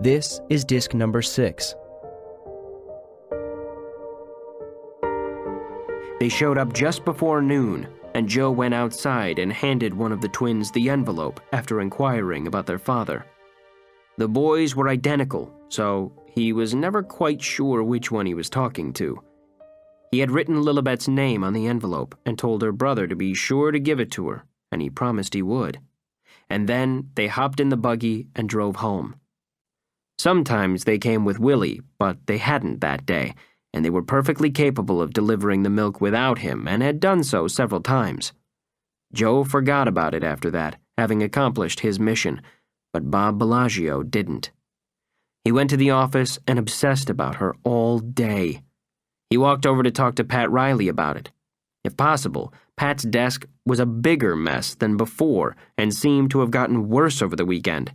This is disc number 6. They showed up just before noon, and Joe went outside and handed one of the twins the envelope after inquiring about their father. The boys were identical, so he was never quite sure which one he was talking to. He had written Lillibet's name on the envelope and told her brother to be sure to give it to her, and he promised he would. And then they hopped in the buggy and drove home. Sometimes they came with Willie, but they hadn't that day, and they were perfectly capable of delivering the milk without him and had done so several times. Joe forgot about it after that, having accomplished his mission, but Bob Bellagio didn't. He went to the office and obsessed about her all day. He walked over to talk to Pat Riley about it. If possible, Pat's desk was a bigger mess than before and seemed to have gotten worse over the weekend.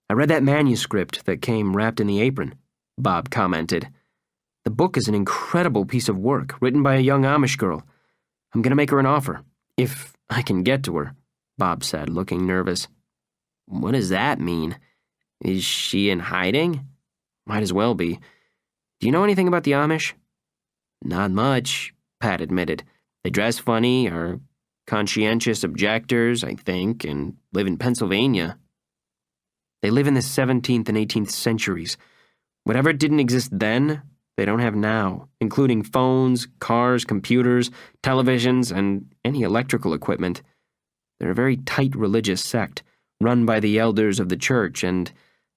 "I read that manuscript that came wrapped in the apron," Bob commented. "The book is an incredible piece of work written by a young Amish girl. I'm going to make her an offer, if I can get to her," Bob said, looking nervous. "What does that mean? Is she in hiding?" "Might as well be. Do you know anything about the Amish?" "Not much," Pat admitted. "They dress funny, are conscientious objectors, I think, and live in Pennsylvania." "They live in the 17th and 18th centuries. Whatever didn't exist then, they don't have now, including phones, cars, computers, televisions, and any electrical equipment. They're a very tight religious sect, run by the elders of the church, and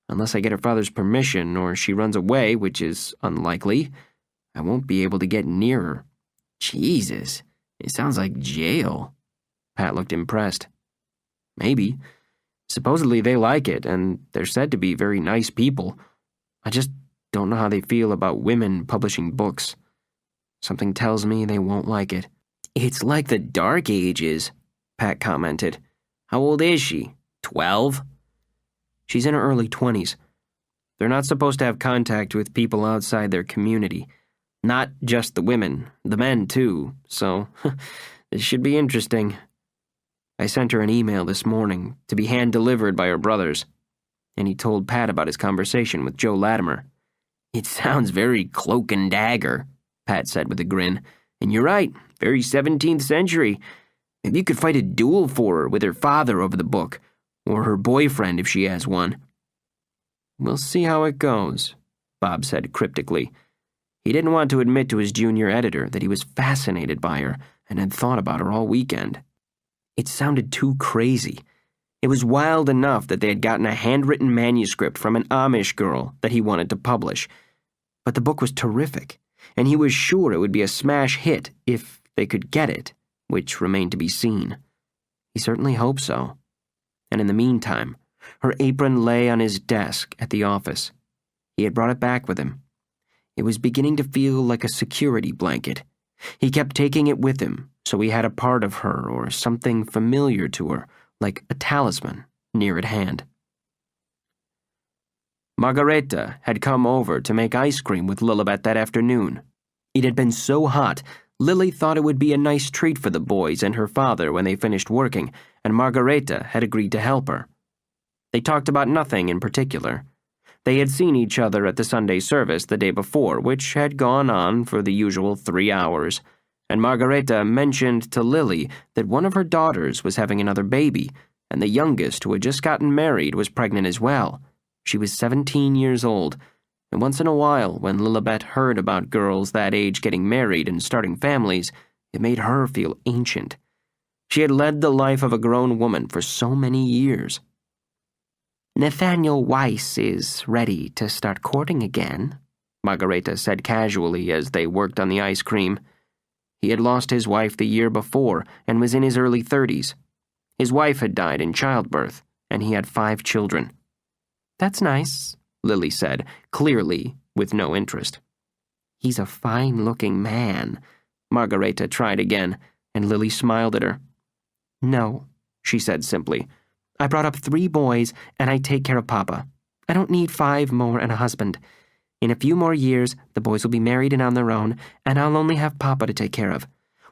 unless I get her father's permission or she runs away, which is unlikely, I won't be able to get near her." "Jesus, it sounds like jail." Pat looked impressed. "Maybe. Supposedly they like it, and they're said to be very nice people. I just don't know how they feel about women publishing books. Something tells me they won't like it." "It's like the Dark Ages," Pat commented. "How old is she? 12? "She's in her early 20s. They're not supposed to have contact with people outside their community. Not just the women, the men too, so this should be interesting. I sent her an email this morning to be hand-delivered by her brothers," and he told Pat about his conversation with Joe Latimer. "It sounds very cloak and dagger," Pat said with a grin. "And you're right, very 17th century. Maybe you could fight a duel for her with her father over the book, or her boyfriend if she has one." "We'll see how it goes," Bob said cryptically. He didn't want to admit to his junior editor that he was fascinated by her and had thought about her all weekend. It sounded too crazy. It was wild enough that they had gotten a handwritten manuscript from an Amish girl that he wanted to publish. But the book was terrific, and he was sure it would be a smash hit if they could get it, which remained to be seen. He certainly hoped so. And in the meantime, her apron lay on his desk at the office. He had brought it back with him. It was beginning to feel like a security blanket. He kept taking it with him, so he had a part of her or something familiar to her, like a talisman, near at hand. Margareta had come over to make ice cream with Lillibet that afternoon. It had been so hot, Lily thought it would be a nice treat for the boys and her father when they finished working, and Margareta had agreed to help her. They talked about nothing in particular. They had seen each other at the Sunday service the day before, which had gone on for the usual 3 hours, and Margareta mentioned to Lily that one of her daughters was having another baby, and the youngest, who had just gotten married, was pregnant as well. She was 17 years old, and once in a while, when Lillibet heard about girls that age getting married and starting families, it made her feel ancient. She had led the life of a grown woman for so many years. "Nathaniel Weiss is ready to start courting again," Margareta said casually as they worked on the ice cream. He had lost his wife the year before and was in his early 30s. His wife had died in childbirth, and he had 5 children. "That's nice," Lily said, clearly with no interest. "He's a fine-looking man," Margareta tried again, and Lily smiled at her. "No," she said simply. "I brought up 3 boys, and I take care of Papa. I don't need 5 more and a husband. In a few more years, the boys will be married and on their own, and I'll only have Papa to take care of.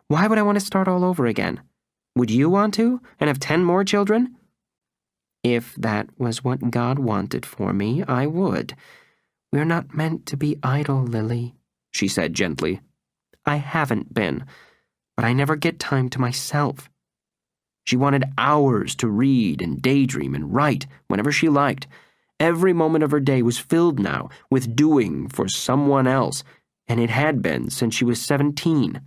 Why would I want to start all over again? Would you want to, and have 10 more children?" If that was what God wanted for me, I would. We're not meant to be idle, Lily, she said gently. I haven't been, but I never get time to myself. She wanted hours to read and daydream and write whenever she liked. Every moment of her day was filled now with doing for someone else, and it had been since she was 17.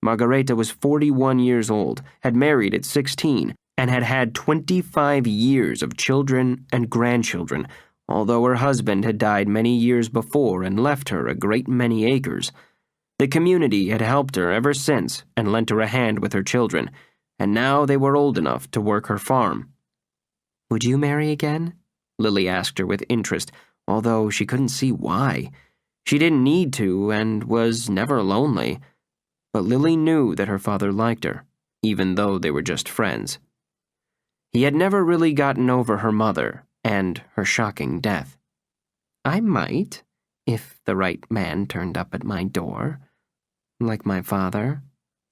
Margareta was 41 years old, had married at 16, and had had 25 years of children and grandchildren, although her husband had died many years before and left her a great many acres. The community had helped her ever since and lent her a hand with her children, and now they were old enough to work her farm. Would you marry again? Lily asked her with interest, although she couldn't see why. She didn't need to and was never lonely. But Lily knew that her father liked her, even though they were just friends. He had never really gotten over her mother and her shocking death. I might, if the right man turned up at my door. Like my father?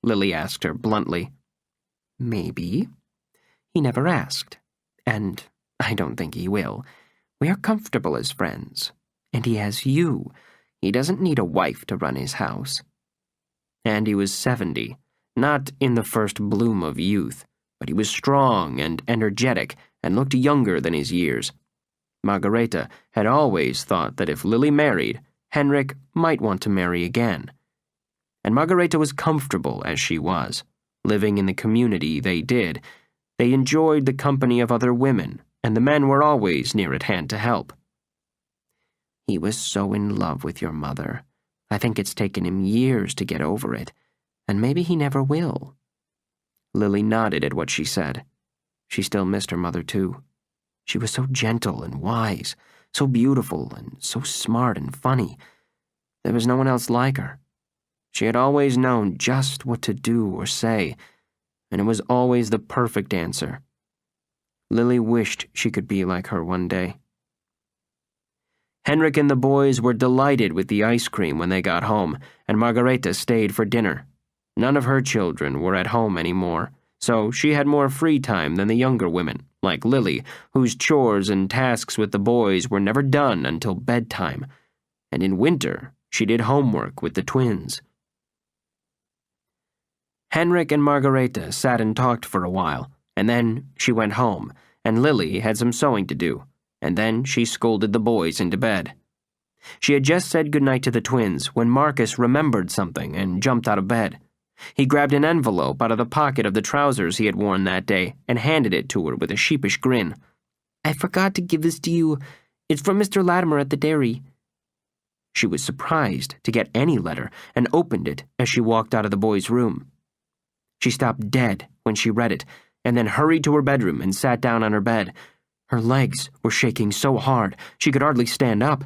Lily asked her bluntly. Maybe. He never asked, and I don't think he will. We are comfortable as friends, and he has you. He doesn't need a wife to run his house. And he was 70, not in the first bloom of youth, but he was strong and energetic and looked younger than his years. Margareta had always thought that if Lily married, Henrik might want to marry again. And Margareta was comfortable as she was. Living in the community they did, they enjoyed the company of other women, and the men were always near at hand to help. He was so in love with your mother. I think it's taken him years to get over it, and maybe he never will. Lily nodded at what she said. She still missed her mother, too. She was so gentle and wise, so beautiful and so smart and funny. There was no one else like her. She had always known just what to do or say, and it was always the perfect answer. Lily wished she could be like her one day. Henrik and the boys were delighted with the ice cream when they got home, and Margareta stayed for dinner. None of her children were at home anymore, so she had more free time than the younger women, like Lily, whose chores and tasks with the boys were never done until bedtime. And in winter, she did homework with the twins. Henrik and Margareta sat and talked for a while, and then she went home, and Lily had some sewing to do, and then she scolded the boys into bed. She had just said goodnight to the twins when Marcus remembered something and jumped out of bed. He grabbed an envelope out of the pocket of the trousers he had worn that day and handed it to her with a sheepish grin. I forgot to give this to you. It's from Mr. Latimer at the dairy. She was surprised to get any letter and opened it as she walked out of the boys' room. She stopped dead when she read it, and then hurried to her bedroom and sat down on her bed. Her legs were shaking so hard she could hardly stand up.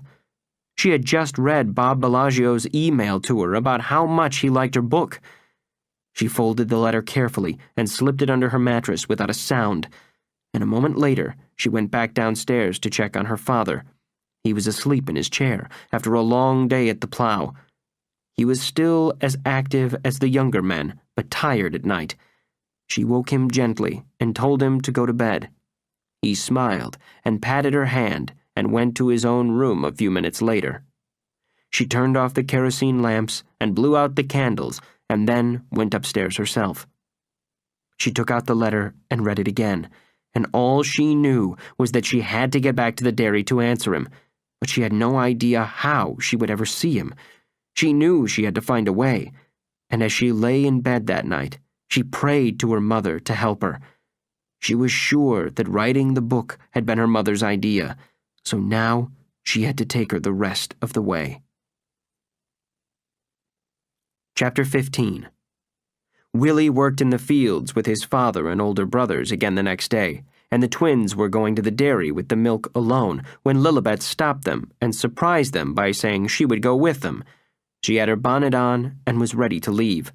She had just read Bob Bellagio's email to her about how much he liked her book. She folded the letter carefully and slipped it under her mattress without a sound, and a moment later she went back downstairs to check on her father. He was asleep in his chair after a long day at the plow. He was still as active as the younger men, but tired at night. She woke him gently and told him to go to bed. He smiled and patted her hand and went to his own room a few minutes later. She turned off the kerosene lamps and blew out the candles and then went upstairs herself. She took out the letter and read it again, and all she knew was that she had to get back to the dairy to answer him, but she had no idea how she would ever see him. She knew she had to find a way, and as she lay in bed that night, she prayed to her mother to help her. She was sure that writing the book had been her mother's idea, so now she had to take her the rest of the way. Chapter 15. Willie worked in the fields with his father and older brothers again the next day, and the twins were going to the dairy with the milk alone when Lillibet stopped them and surprised them by saying she would go with them. She had her bonnet on and was ready to leave.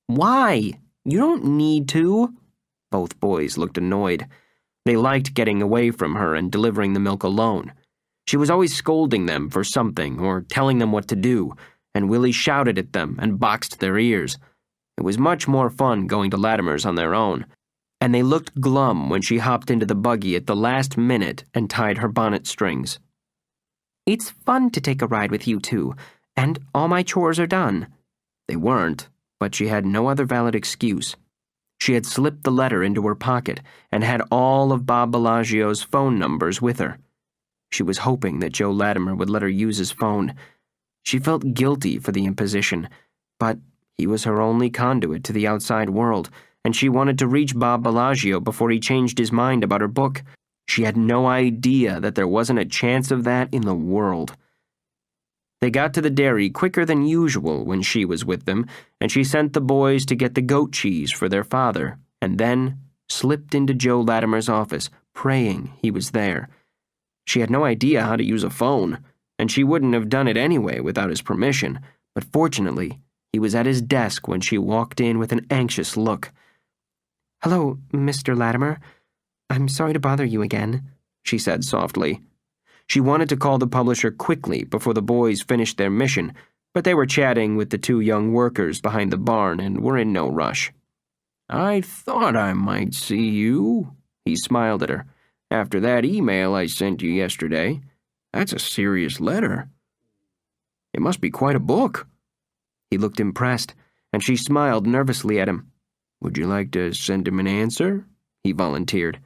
Why? You don't need to. Both boys looked annoyed. They liked getting away from her and delivering the milk alone. She was always scolding them for something or telling them what to do, and Willie shouted at them and boxed their ears. It was much more fun going to Latimer's on their own. and they looked glum when she hopped into the buggy at the last minute and tied her bonnet strings. "It's fun to take a ride with you two, and all my chores are done." They weren't, but she had no other valid excuse. She had slipped the letter into her pocket and had all of Bob Bellagio's phone numbers with her. She was hoping that Joe Latimer would let her use his phone. She felt guilty for the imposition, but he was her only conduit to the outside world, and she wanted to reach Bob Bellagio before he changed his mind about her book. She had no idea that there wasn't a chance of that in the world. They got to the dairy quicker than usual when she was with them, and she sent the boys to get the goat cheese for their father, and then slipped into Joe Latimer's office, praying he was there. She had no idea how to use a phone, and she wouldn't have done it anyway without his permission, but fortunately, he was at his desk when she walked in with an anxious look. "Hello, Mr. Latimer. I'm sorry to bother you again," she said softly. She wanted to call the publisher quickly before the boys finished their mission, but they were chatting with the two young workers behind the barn and were in no rush. "I thought I might see you," he smiled at her, "after that email I sent you yesterday. That's a serious letter. It must be quite a book." He looked impressed, and she smiled nervously at him. "Would you like to send him an answer?" he volunteered.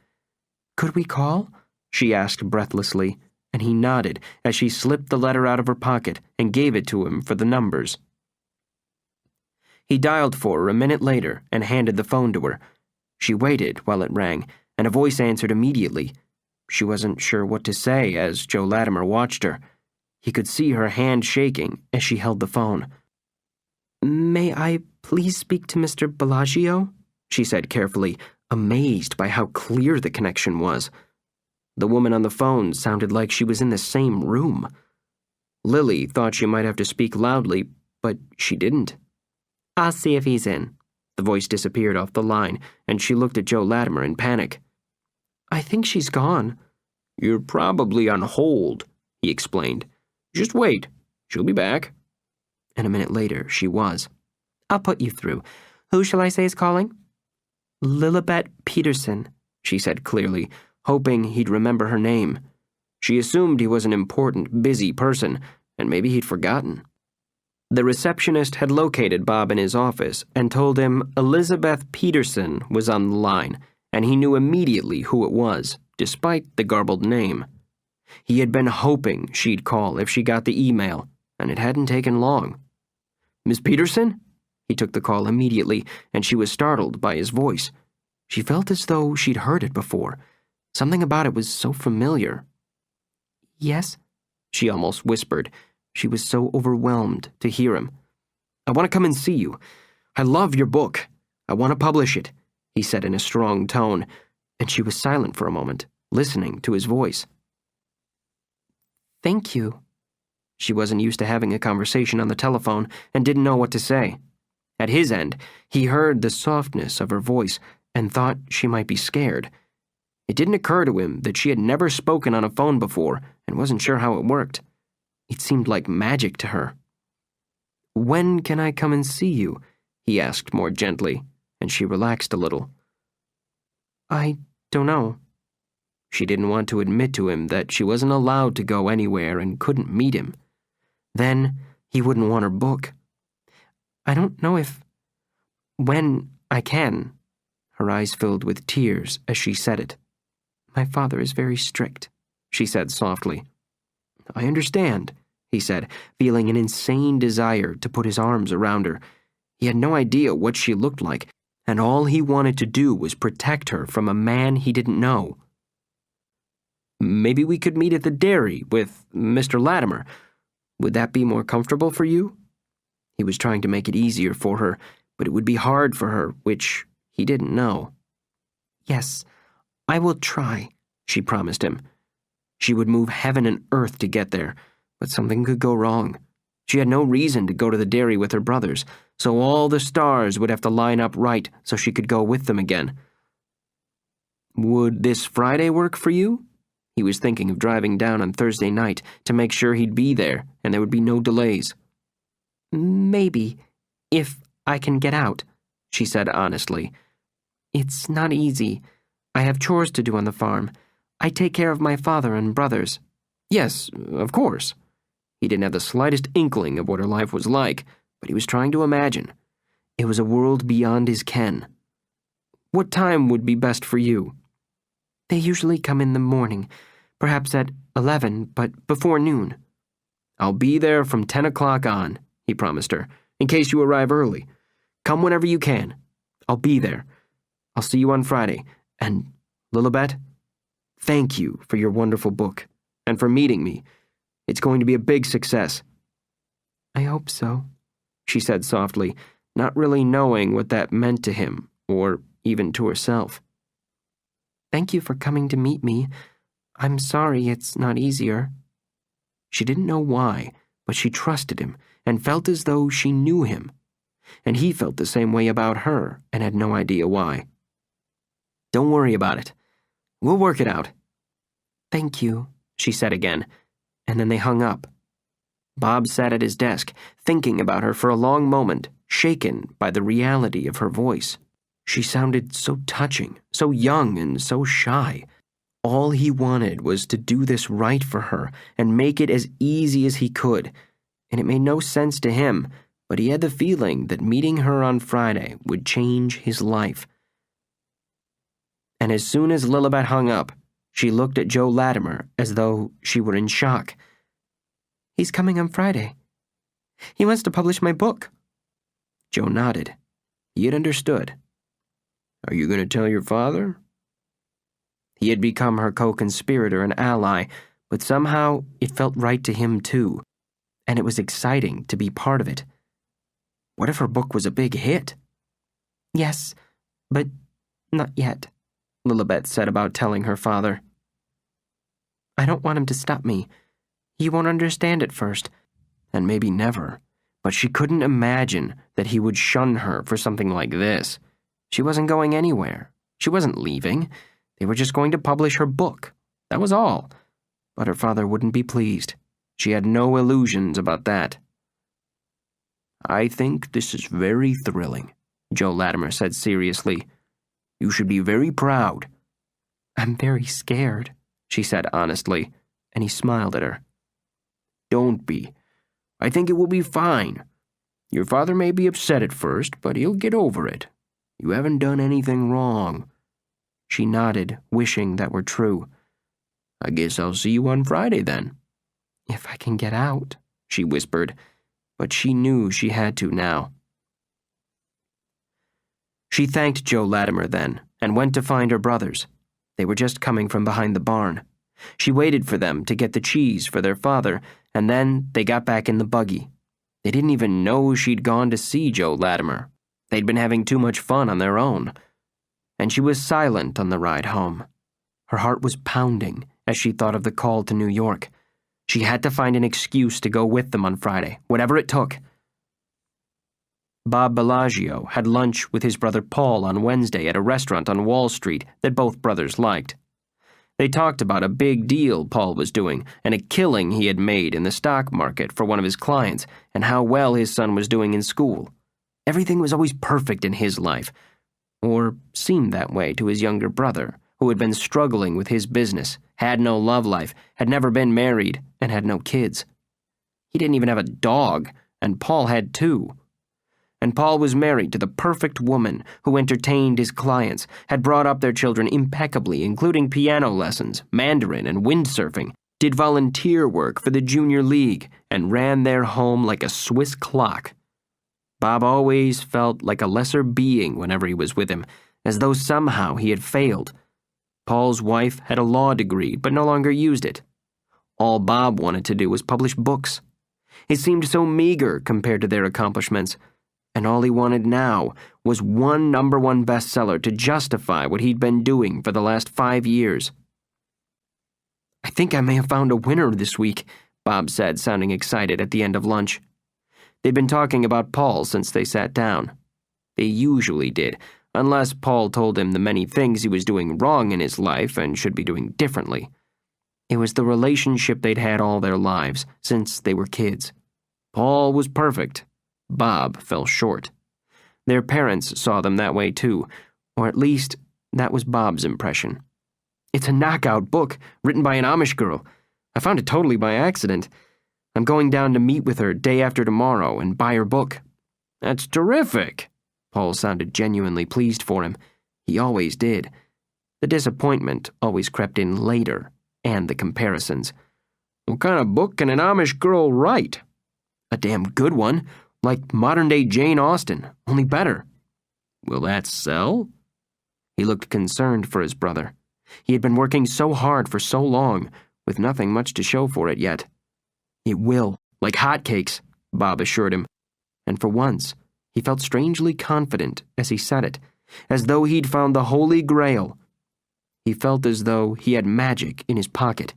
"Could we call?" she asked breathlessly, and he nodded as she slipped the letter out of her pocket and gave it to him for the numbers. He dialed for her a minute later and handed the phone to her. She waited while it rang, and a voice answered immediately. She wasn't sure what to say as Joe Latimer watched her. He could see her hand shaking as she held the phone. "May I please speak to Mr. Bellagio?" she said carefully, amazed by how clear the connection was. The woman on the phone sounded like she was in the same room. Lily thought she might have to speak loudly, but she didn't. "I'll see if he's in." The voice disappeared off the line, and she looked at Joe Latimer in panic. "I think she's gone." "You're probably on hold," he explained. "Just wait. She'll be back." And a minute later, she was. "I'll put you through. Who shall I say is calling?" "Lillibet Peterson," she said clearly, hoping he'd remember her name. She assumed he was an important, busy person, and maybe he'd forgotten. The receptionist had located Bob in his office and told him Elizabeth Peterson was on the line, and he knew immediately who it was, despite the garbled name. He had been hoping she'd call if she got the email, and it hadn't taken long. "Miss Peterson?" He took the call immediately, and she was startled by his voice. She felt as though she'd heard it before. Something about it was so familiar. "Yes?" she almost whispered. She was so overwhelmed to hear him. "I want to come and see you. I love your book. I want to publish it," he said in a strong tone, and she was silent for a moment, listening to his voice. "Thank you." She wasn't used to having a conversation on the telephone and didn't know what to say. At his end, he heard the softness of her voice and thought she might be scared. It didn't occur to him that she had never spoken on a phone before and wasn't sure how it worked. It seemed like magic to her. "When can I come and see you?" he asked more gently, and she relaxed a little. "I don't know." She didn't want to admit to him that she wasn't allowed to go anywhere and couldn't meet him. Then he wouldn't want her book. "I don't know when I can." Her eyes filled with tears as she said it. "My father is very strict," she said softly. "I understand," he said, feeling an insane desire to put his arms around her. He had no idea what she looked like, and all he wanted to do was protect her from a man he didn't know. "Maybe we could meet at the dairy with Mr. Latimer. Would that be more comfortable for you?" He was trying to make it easier for her, but it would be hard for her, which he didn't know. "Yes, I will try," she promised him. She would move heaven and earth to get there, but something could go wrong. She had no reason to go to the dairy with her brothers, so all the stars would have to line up right so she could go with them again. "Would this Friday work for you?" He was thinking of driving down on Thursday night to make sure he'd be there and there would be no delays. "Maybe, if I can get out," she said honestly. It's not easy. I have chores to do on the farm. I take care of my father and brothers. Yes, of course. He didn't have the slightest inkling of what her life was like, but he was trying to imagine. It was a world beyond his ken. What time would be best for you? They usually come in the morning, perhaps at 11, but before noon. I'll be there from 10 o'clock on, he promised her, in case you arrive early. Come whenever you can. I'll be there. I'll see you on Friday. And, Lillibet, thank you for your wonderful book, and for meeting me. It's going to be a big success. I hope so, she said softly, not really knowing what that meant to him, or even to herself. Thank you for coming to meet me. I'm sorry it's not easier. She didn't know why, but she trusted him and felt as though she knew him. And he felt the same way about her and had no idea why. Don't worry about it. We'll work it out. Thank you, she said again, and then they hung up. Bob sat at his desk, thinking about her for a long moment, shaken by the reality of her voice. She sounded so touching, so young and so shy. All he wanted was to do this right for her and make it as easy as he could, and it made no sense to him, but he had the feeling that meeting her on Friday would change his life. And as soon as Lillibet hung up, she looked at Joe Latimer as though she were in shock. He's coming on Friday. He wants to publish my book. Joe nodded. He had understood. Are you going to tell your father? He had become her co-conspirator and ally, but somehow it felt right to him too, and it was exciting to be part of it. What if her book was a big hit? Yes, but not yet, Lillibet said about telling her father. I don't want him to stop me. He won't understand at first, and maybe never, but she couldn't imagine that he would shun her for something like this. She wasn't going anywhere. She wasn't leaving. They were just going to publish her book. That was all. But her father wouldn't be pleased. She had no illusions about that. I think this is very thrilling, Joe Latimer said seriously. You should be very proud. I'm very scared, she said honestly, and he smiled at her. Don't be. I think it will be fine. Your father may be upset at first, but he'll get over it. You haven't done anything wrong. She nodded, wishing that were true. I guess I'll see you on Friday then. If I can get out, she whispered, but she knew she had to now. She thanked Joe Latimer then, and went to find her brothers. They were just coming from behind the barn. She waited for them to get the cheese for their father, and then they got back in the buggy. They didn't even know she'd gone to see Joe Latimer. They'd been having too much fun on their own. And she was silent on the ride home. Her heart was pounding as she thought of the call to New York. She had to find an excuse to go with them on Friday, whatever it took. Bob Bellagio had lunch with his brother Paul on Wednesday at a restaurant on Wall Street that both brothers liked. They talked about a big deal Paul was doing and a killing he had made in the stock market for one of his clients and how well his son was doing in school. Everything was always perfect in his life, or seemed that way to his younger brother, who had been struggling with his business, had no love life, had never been married, and had no kids. He didn't even have a dog, and Paul had two. And Paul was married to the perfect woman who entertained his clients, had brought up their children impeccably, including piano lessons, Mandarin, and windsurfing, did volunteer work for the Junior League, and ran their home like a Swiss clock. Bob always felt like a lesser being whenever he was with him, as though somehow he had failed. Paul's wife had a law degree, but no longer used it. All Bob wanted to do was publish books. It seemed so meager compared to their accomplishments, and all he wanted now was one #1 bestseller to justify what he'd been doing for the last 5 years. I think I may have found a winner this week, Bob said, sounding excited at the end of lunch. They'd been talking about Paul since they sat down. They usually did, unless Paul told him the many things he was doing wrong in his life and should be doing differently. It was the relationship they'd had all their lives, since they were kids. Paul was perfect. Bob fell short. Their parents saw them that way too, Or at least, that was Bob's impression. It's a knockout book, written by an Amish girl. I found it totally by accident. I'm going down to meet with her day after tomorrow and buy her book. That's terrific. Paul sounded genuinely pleased for him. He always did. The disappointment always crept in later, and the comparisons. What kind of book can an Amish girl write? A damn good one, like modern-day Jane Austen, only better. Will that sell? He looked concerned for his brother. He had been working so hard for so long, with nothing much to show for it yet. It will, like hotcakes, Bob assured him. And for once, he felt strangely confident as he said it, as though he'd found the Holy Grail. He felt as though he had magic in his pocket.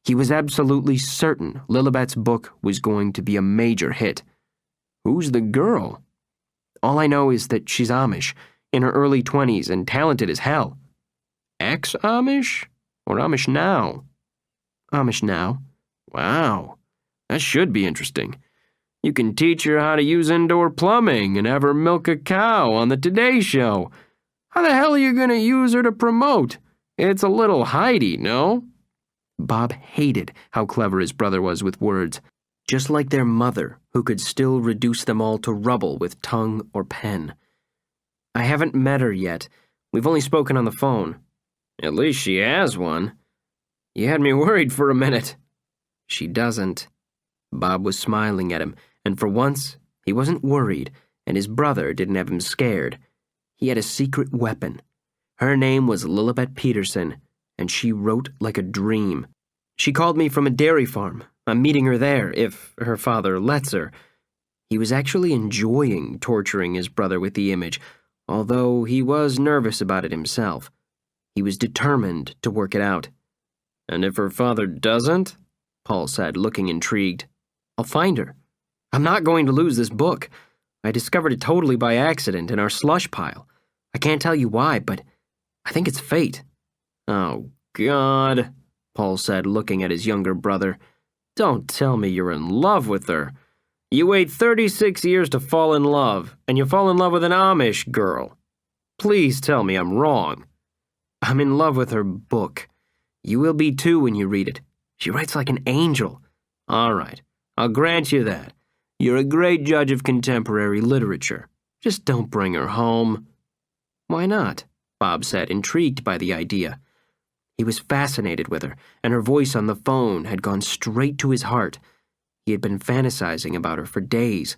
He was absolutely certain Lillibet's book was going to be a major hit. Who's the girl? All I know is that she's Amish, in her early 20s and talented as hell. Ex-Amish? Or Amish now? Amish now. Wow, that should be interesting. You can teach her how to use indoor plumbing and have her milk a cow on the Today Show. How the hell are you going to use her to promote? It's a little Heidi, no? Bob hated how clever his brother was with words, just like their mother, who could still reduce them all to rubble with tongue or pen. I haven't met her yet. We've only spoken on the phone. At least she has one. You had me worried for a minute. She doesn't. Bob was smiling at him, and for once, he wasn't worried, and his brother didn't have him scared. He had a secret weapon. Her name was Lillibet Peterson, and she wrote like a dream. She called me from a dairy farm. I'm meeting her there, if her father lets her. He was actually enjoying torturing his brother with the image, although he was nervous about it himself. He was determined to work it out. And if her father doesn't? Paul said, looking intrigued. I'll find her. I'm not going to lose this book. I discovered it totally by accident in our slush pile. I can't tell you why, but I think it's fate. Oh, God, Paul said, looking at his younger brother. Don't tell me you're in love with her. You wait 36 years to fall in love, and you fall in love with an Amish girl. Please tell me I'm wrong. I'm in love with her book. You will be too when you read it. She writes like an angel. All right, I'll grant you that. You're a great judge of contemporary literature. Just don't bring her home. Why not? Bob said, intrigued by the idea. He was fascinated with her, and her voice on the phone had gone straight to his heart. He had been fantasizing about her for days.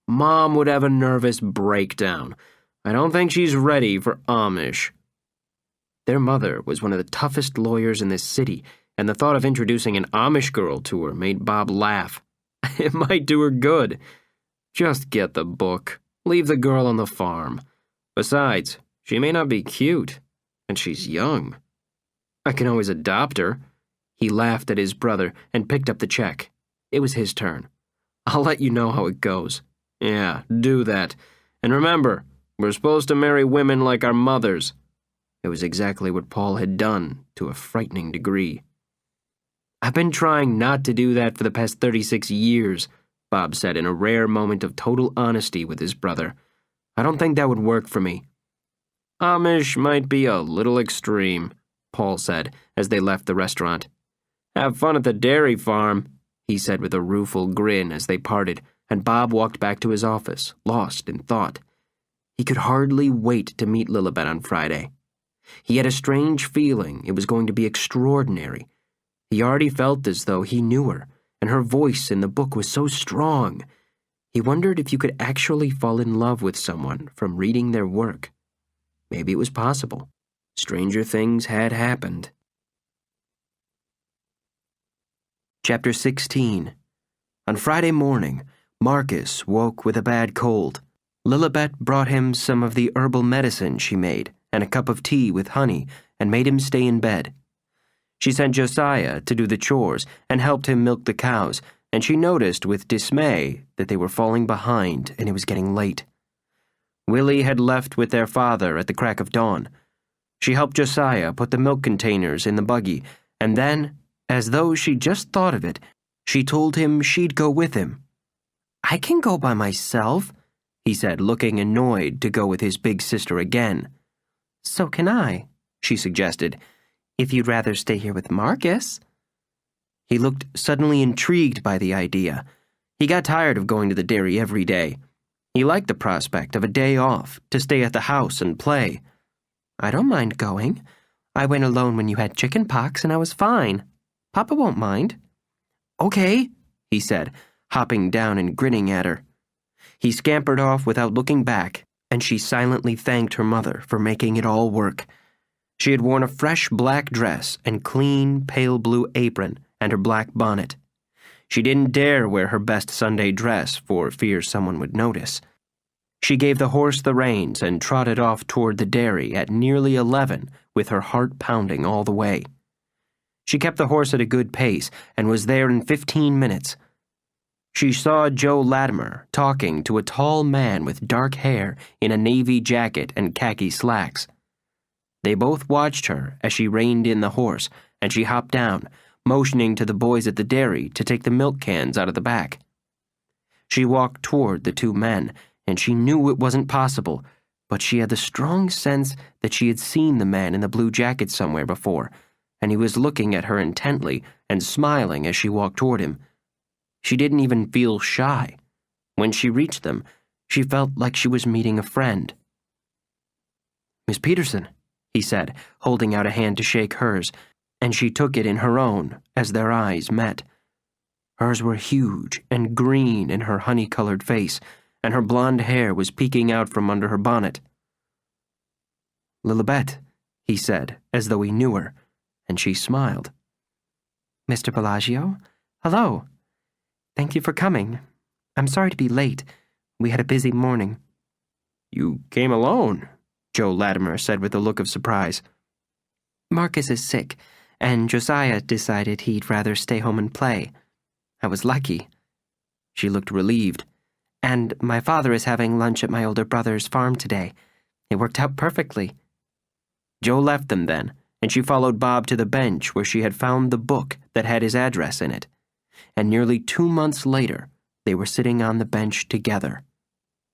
Mom would have a nervous breakdown. I don't think she's ready for Amish. Their mother was one of the toughest lawyers in this city, and the thought of introducing an Amish girl to her made Bob laugh. It might do her good. Just get the book. Leave the girl on the farm. Besides, she may not be cute, and she's young. I can always adopt her. He laughed at his brother and picked up the check. It was his turn. I'll let you know how it goes. Yeah, do that. And remember, we're supposed to marry women like our mothers. It was exactly what Paul had done, to a frightening degree. I've been trying not to do that for the past 36 years, Bob said in a rare moment of total honesty with his brother. I don't think that would work for me. Amish might be a little extreme, Paul said as they left the restaurant. Have fun at the dairy farm, he said with a rueful grin as they parted, and Bob walked back to his office, lost in thought. He could hardly wait to meet Lillibet on Friday. He had a strange feeling it was going to be extraordinary. He already felt as though he knew her, and her voice in the book was so strong. He wondered if you could actually fall in love with someone from reading their work. Maybe it was possible. Stranger things had happened. Chapter 16. On Friday morning, Marcus woke with a bad cold. Lillibet brought him some of the herbal medicine she made and a cup of tea with honey and made him stay in bed. She sent Josiah to do the chores and helped him milk the cows, and she noticed with dismay that they were falling behind and it was getting late. Willie had left with their father at the crack of dawn. She helped Josiah put the milk containers in the buggy, and then, as though she just thought of it, she told him she'd go with him. I can go by myself, he said, looking annoyed to go with his big sister again. So can I, she suggested, if you'd rather stay here with Marcus. He looked suddenly intrigued by the idea. He got tired of going to the dairy every day. He liked the prospect of a day off to stay at the house and play. I don't mind going. I went alone when you had chicken pox and I was fine. Papa won't mind. Okay, he said, hopping down and grinning at her. He scampered off without looking back, and she silently thanked her mother for making it all work. She had worn a fresh black dress and clean, pale blue apron and her black bonnet. She didn't dare wear her best Sunday dress for fear someone would notice. She gave the horse the reins and trotted off toward the dairy at nearly 11 with her heart pounding all the way. She kept the horse at a good pace and was there in 15 minutes. She saw Joe Latimer talking to a tall man with dark hair in a navy jacket and khaki slacks. They both watched her as she reined in the horse, and she hopped down, motioning to the boys at the dairy to take the milk cans out of the back. She walked toward the two men, and she knew it wasn't possible, but she had the strong sense that she had seen the man in the blue jacket somewhere before, and he was looking at her intently and smiling as she walked toward him. She didn't even feel shy. When she reached them, she felt like she was meeting a friend. "Miss Peterson," he said, holding out a hand to shake hers, and she took it in her own as their eyes met. Hers were huge and green in her honey-colored face, and her blonde hair was peeking out from under her bonnet. "Lillibet," he said, as though he knew her, and she smiled. "Mr. Bellagio? Hello. Thank you for coming. I'm sorry to be late. We had a busy morning." "You came alone," Joe Latimer said with a look of surprise. "Marcus is sick, and Josiah decided he'd rather stay home and play. I was lucky." She looked relieved. "And my father is having lunch at my older brother's farm today. It worked out perfectly." Joe left them then, and she followed Bob to the bench where she had found the book that had his address in it. And nearly 2 months later, they were sitting on the bench together.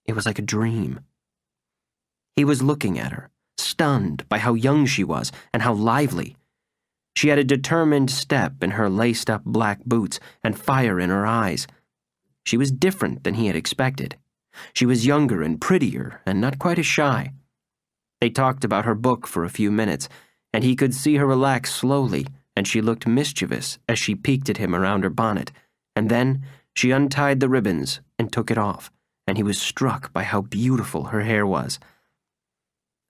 It was like a dream. He was looking at her, stunned by how young she was and how lively. She had a determined step in her laced-up black boots and fire in her eyes. She was different than he had expected. She was younger and prettier and not quite as shy. They talked about her book for a few minutes, and he could see her relax slowly, and she looked mischievous as she peeked at him around her bonnet, and then she untied the ribbons and took it off, and he was struck by how beautiful her hair was.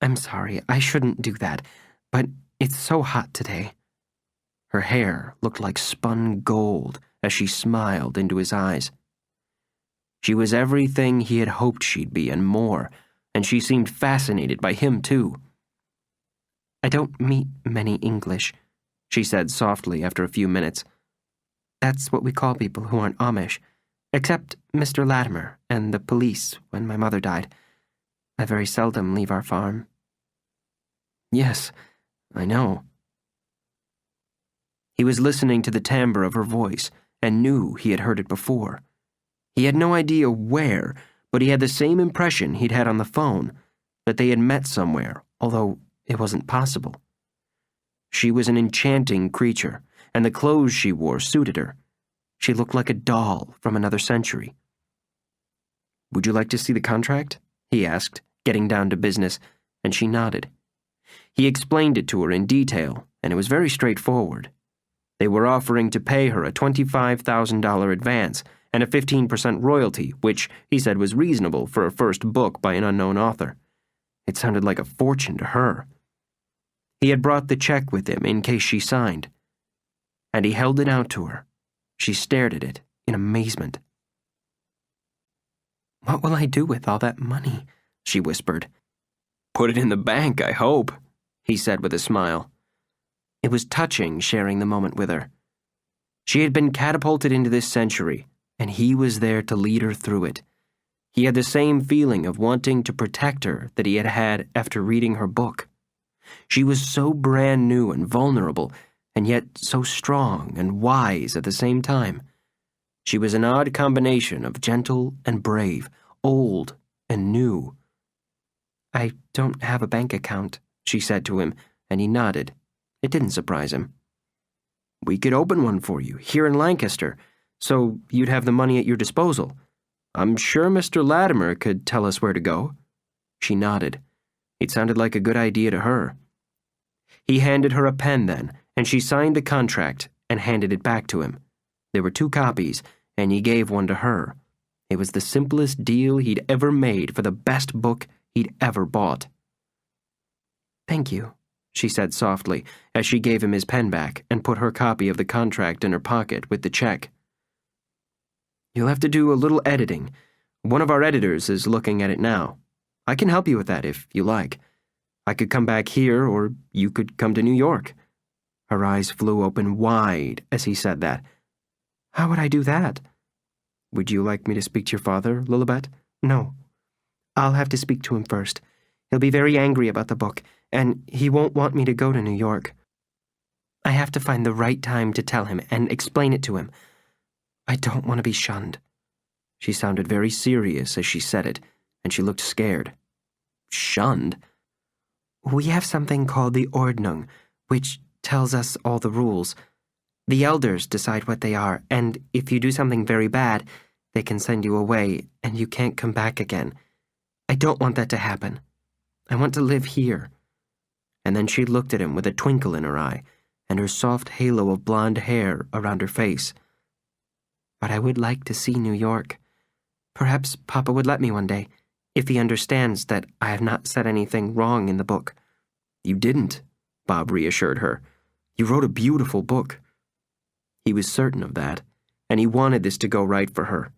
"I'm sorry, I shouldn't do that, but it's so hot today." Her hair looked like spun gold as she smiled into his eyes. She was everything he had hoped she'd be and more, and she seemed fascinated by him too. "I don't meet many English," she said softly after a few minutes. "That's what we call people who aren't Amish, except Mr. Latimer and the police when my mother died. I very seldom leave our farm." "Yes, I know." He was listening to the timbre of her voice and knew he had heard it before. He had no idea where, but he had the same impression he'd had on the phone, that they had met somewhere, although it wasn't possible. She was an enchanting creature, and the clothes she wore suited her. She looked like a doll from another century. "Would you like to see the contract?" he asked, getting down to business, and she nodded. He explained it to her in detail, and it was very straightforward. They were offering to pay her a $25,000 advance and a 15% royalty, which he said was reasonable for a first book by an unknown author. It sounded like a fortune to her. He had brought the check with him in case she signed, and he held it out to her. She stared at it in amazement. "What will I do with all that money?" she whispered. "Put it in the bank, I hope," he said with a smile. It was touching sharing the moment with her. She had been catapulted into this century, and he was there to lead her through it. He had the same feeling of wanting to protect her that he had had after reading her book. She was so brand new and vulnerable, and yet so strong and wise at the same time. She was an odd combination of gentle and brave, old and new. "I don't have a bank account," she said to him, and he nodded. It didn't surprise him. We could open one for you, here in Lancaster, so you'd have the money at your disposal. I'm sure Mr. Latimer could tell us where to go. She nodded. It sounded like a good idea to her. He handed her a pen then, and she signed the contract and handed it back to him. There were 2 copies, and he gave one to her. It was the simplest deal he'd ever made for the best book he'd ever bought. "Thank you," she said softly, as she gave him his pen back and put her copy of the contract in her pocket with the check. "You'll have to do a little editing. One of our editors is looking at it now. I can help you with that if you like. I could come back here, or you could come to New York." Her eyes flew open wide as he said that. "How would I do that?" "Would you like me to speak to your father, Lillibet?" "No. I'll have to speak to him first. He'll be very angry about the book, and he won't want me to go to New York. I have to find the right time to tell him and explain it to him. I don't want to be shunned." She sounded very serious as she said it, and she looked scared. "Shunned?" "We have something called the Ordnung, which tells us all the rules. The elders decide what they are, and if you do something very bad, they can send you away, and you can't come back again. I don't want that to happen. I want to live here." And then she looked at him with a twinkle in her eye, and her soft halo of blonde hair around her face. "But I would like to see New York. Perhaps Papa would let me one day, if he understands that I have not said anything wrong in the book." "You didn't," Bob reassured her. "You wrote a beautiful book." He was certain of that, and he wanted this to go right for her.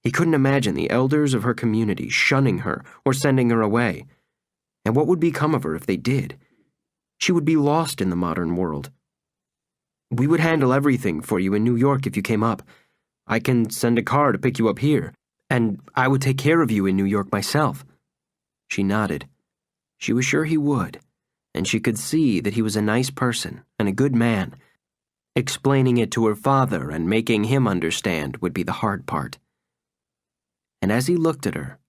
He couldn't imagine the elders of her community shunning her or sending her away. And what would become of her if they did? She would be lost in the modern world. "We would handle everything for you in New York if you came up. I can send a car to pick you up here, and I would take care of you in New York myself." She nodded. She was sure he would, and she could see that he was a nice person and a good man. Explaining it to her father and making him understand would be the hard part. And as he looked at her,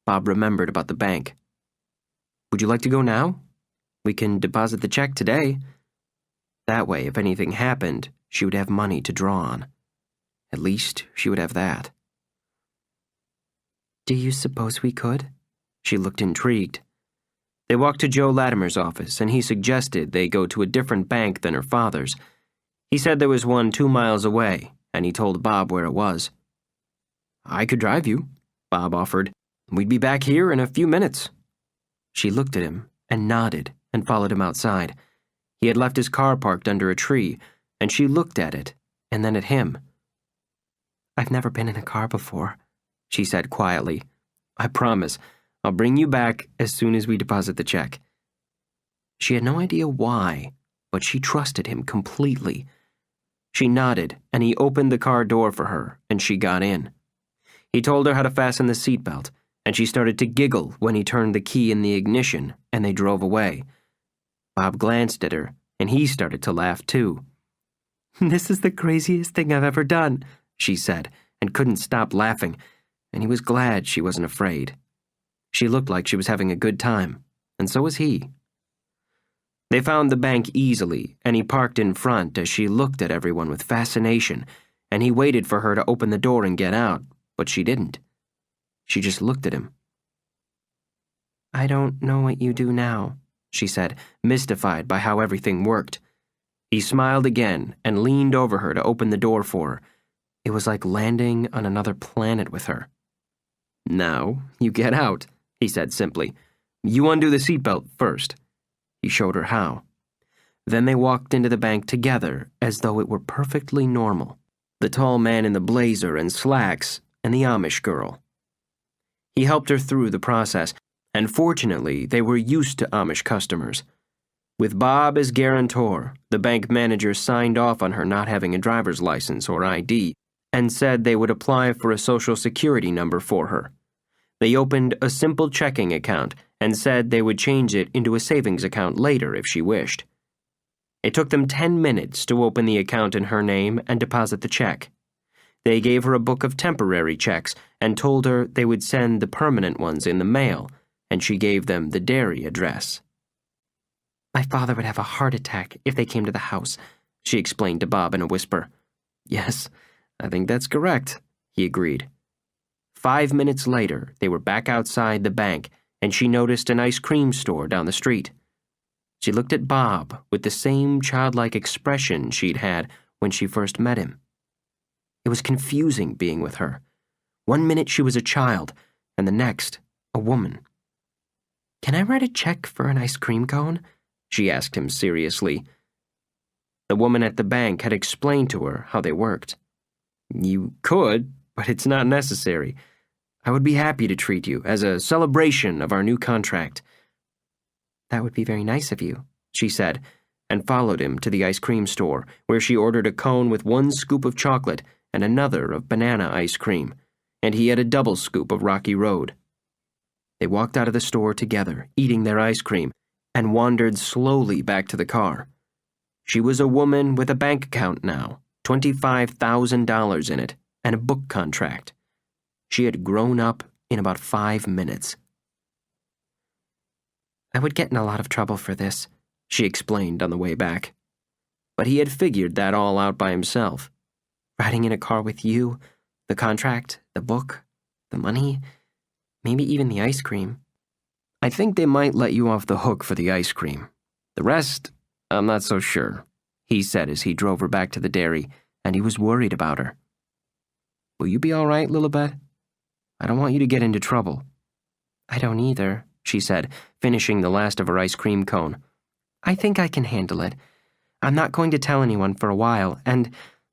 Bob remembered about the bank. "Would you like to go now? We can deposit the check today. That way, if anything happened, she would have money to draw on. At least she would have that." "Do you suppose we could?" She looked intrigued. They walked to Joe Latimer's office, and he suggested they go to a different bank than her father's. He said there was one 2 miles away, and he told Bob where it was. "I could drive you," Bob offered. "We'd be back here in a few minutes." She looked at him and nodded and followed him outside. He had left his car parked under a tree, and she looked at it and then at him. "I've never been in a car before," she said quietly. "I promise. I'll bring you back as soon as we deposit the check." She had no idea why, but she trusted him completely. She nodded, and he opened the car door for her, and she got in. He told her how to fasten the seatbelt, and she started to giggle when he turned the key in the ignition, and they drove away. Bob glanced at her, and he started to laugh too. "This is the craziest thing I've ever done," she said, and couldn't stop laughing, and he was glad she wasn't afraid. She looked like she was having a good time, and so was he. They found the bank easily, and he parked in front as she looked at everyone with fascination, and he waited for her to open the door and get out, but she didn't. She just looked at him. "I don't know what you do now," she said, mystified by how everything worked. He smiled again and leaned over her to open the door for her. It was like landing on another planet with her. "Now, you get out," he said simply. "You undo the seatbelt first." He showed her how. Then they walked into the bank together as though it were perfectly normal. The tall man in the blazer and slacks, and the Amish girl. He helped her through the process, and fortunately they were used to Amish customers. With Bob as guarantor, the bank manager signed off on her not having a driver's license or ID, and said they would apply for a social security number for her. They opened a simple checking account and said they would change it into a savings account later if she wished. It took them 10 minutes to open the account in her name and deposit the check. They gave her a book of temporary checks and told her they would send the permanent ones in the mail, and she gave them the dairy address. My father would have a heart attack if they came to the house, she explained to Bob in a whisper. Yes, I think that's correct, he agreed. 5 minutes later, they were back outside the bank, and she noticed an ice cream store down the street. She looked at Bob with the same childlike expression she'd had when she first met him. It was confusing being with her. 1 minute she was a child, and the next, a woman. "Can I write a check for an ice cream cone?" she asked him seriously. The woman at the bank had explained to her how they worked. "You could, but it's not necessary. I would be happy to treat you as a celebration of our new contract." "That would be very nice of you," she said, and followed him to the ice cream store, where she ordered a cone with 1 scoop of chocolate and another of banana ice cream, and he had a double scoop of Rocky Road. They walked out of the store together, eating their ice cream, and wandered slowly back to the car. She was a woman with a bank account now, $25,000 in it, and a book contract. She had grown up in about 5 minutes. "I would get in a lot of trouble for this," she explained on the way back. But he had figured that all out by himself. Riding in a car with you, the contract, the book, the money, maybe even the ice cream. "I think they might let you off the hook for the ice cream. The rest, I'm not so sure," he said as he drove her back to the dairy, and he was worried about her. "Will you be all right, Lillibet? I don't want you to get into trouble." "I don't either," she said, finishing the last of her ice cream cone. "I think I can handle it. I'm not going to tell anyone for a while, and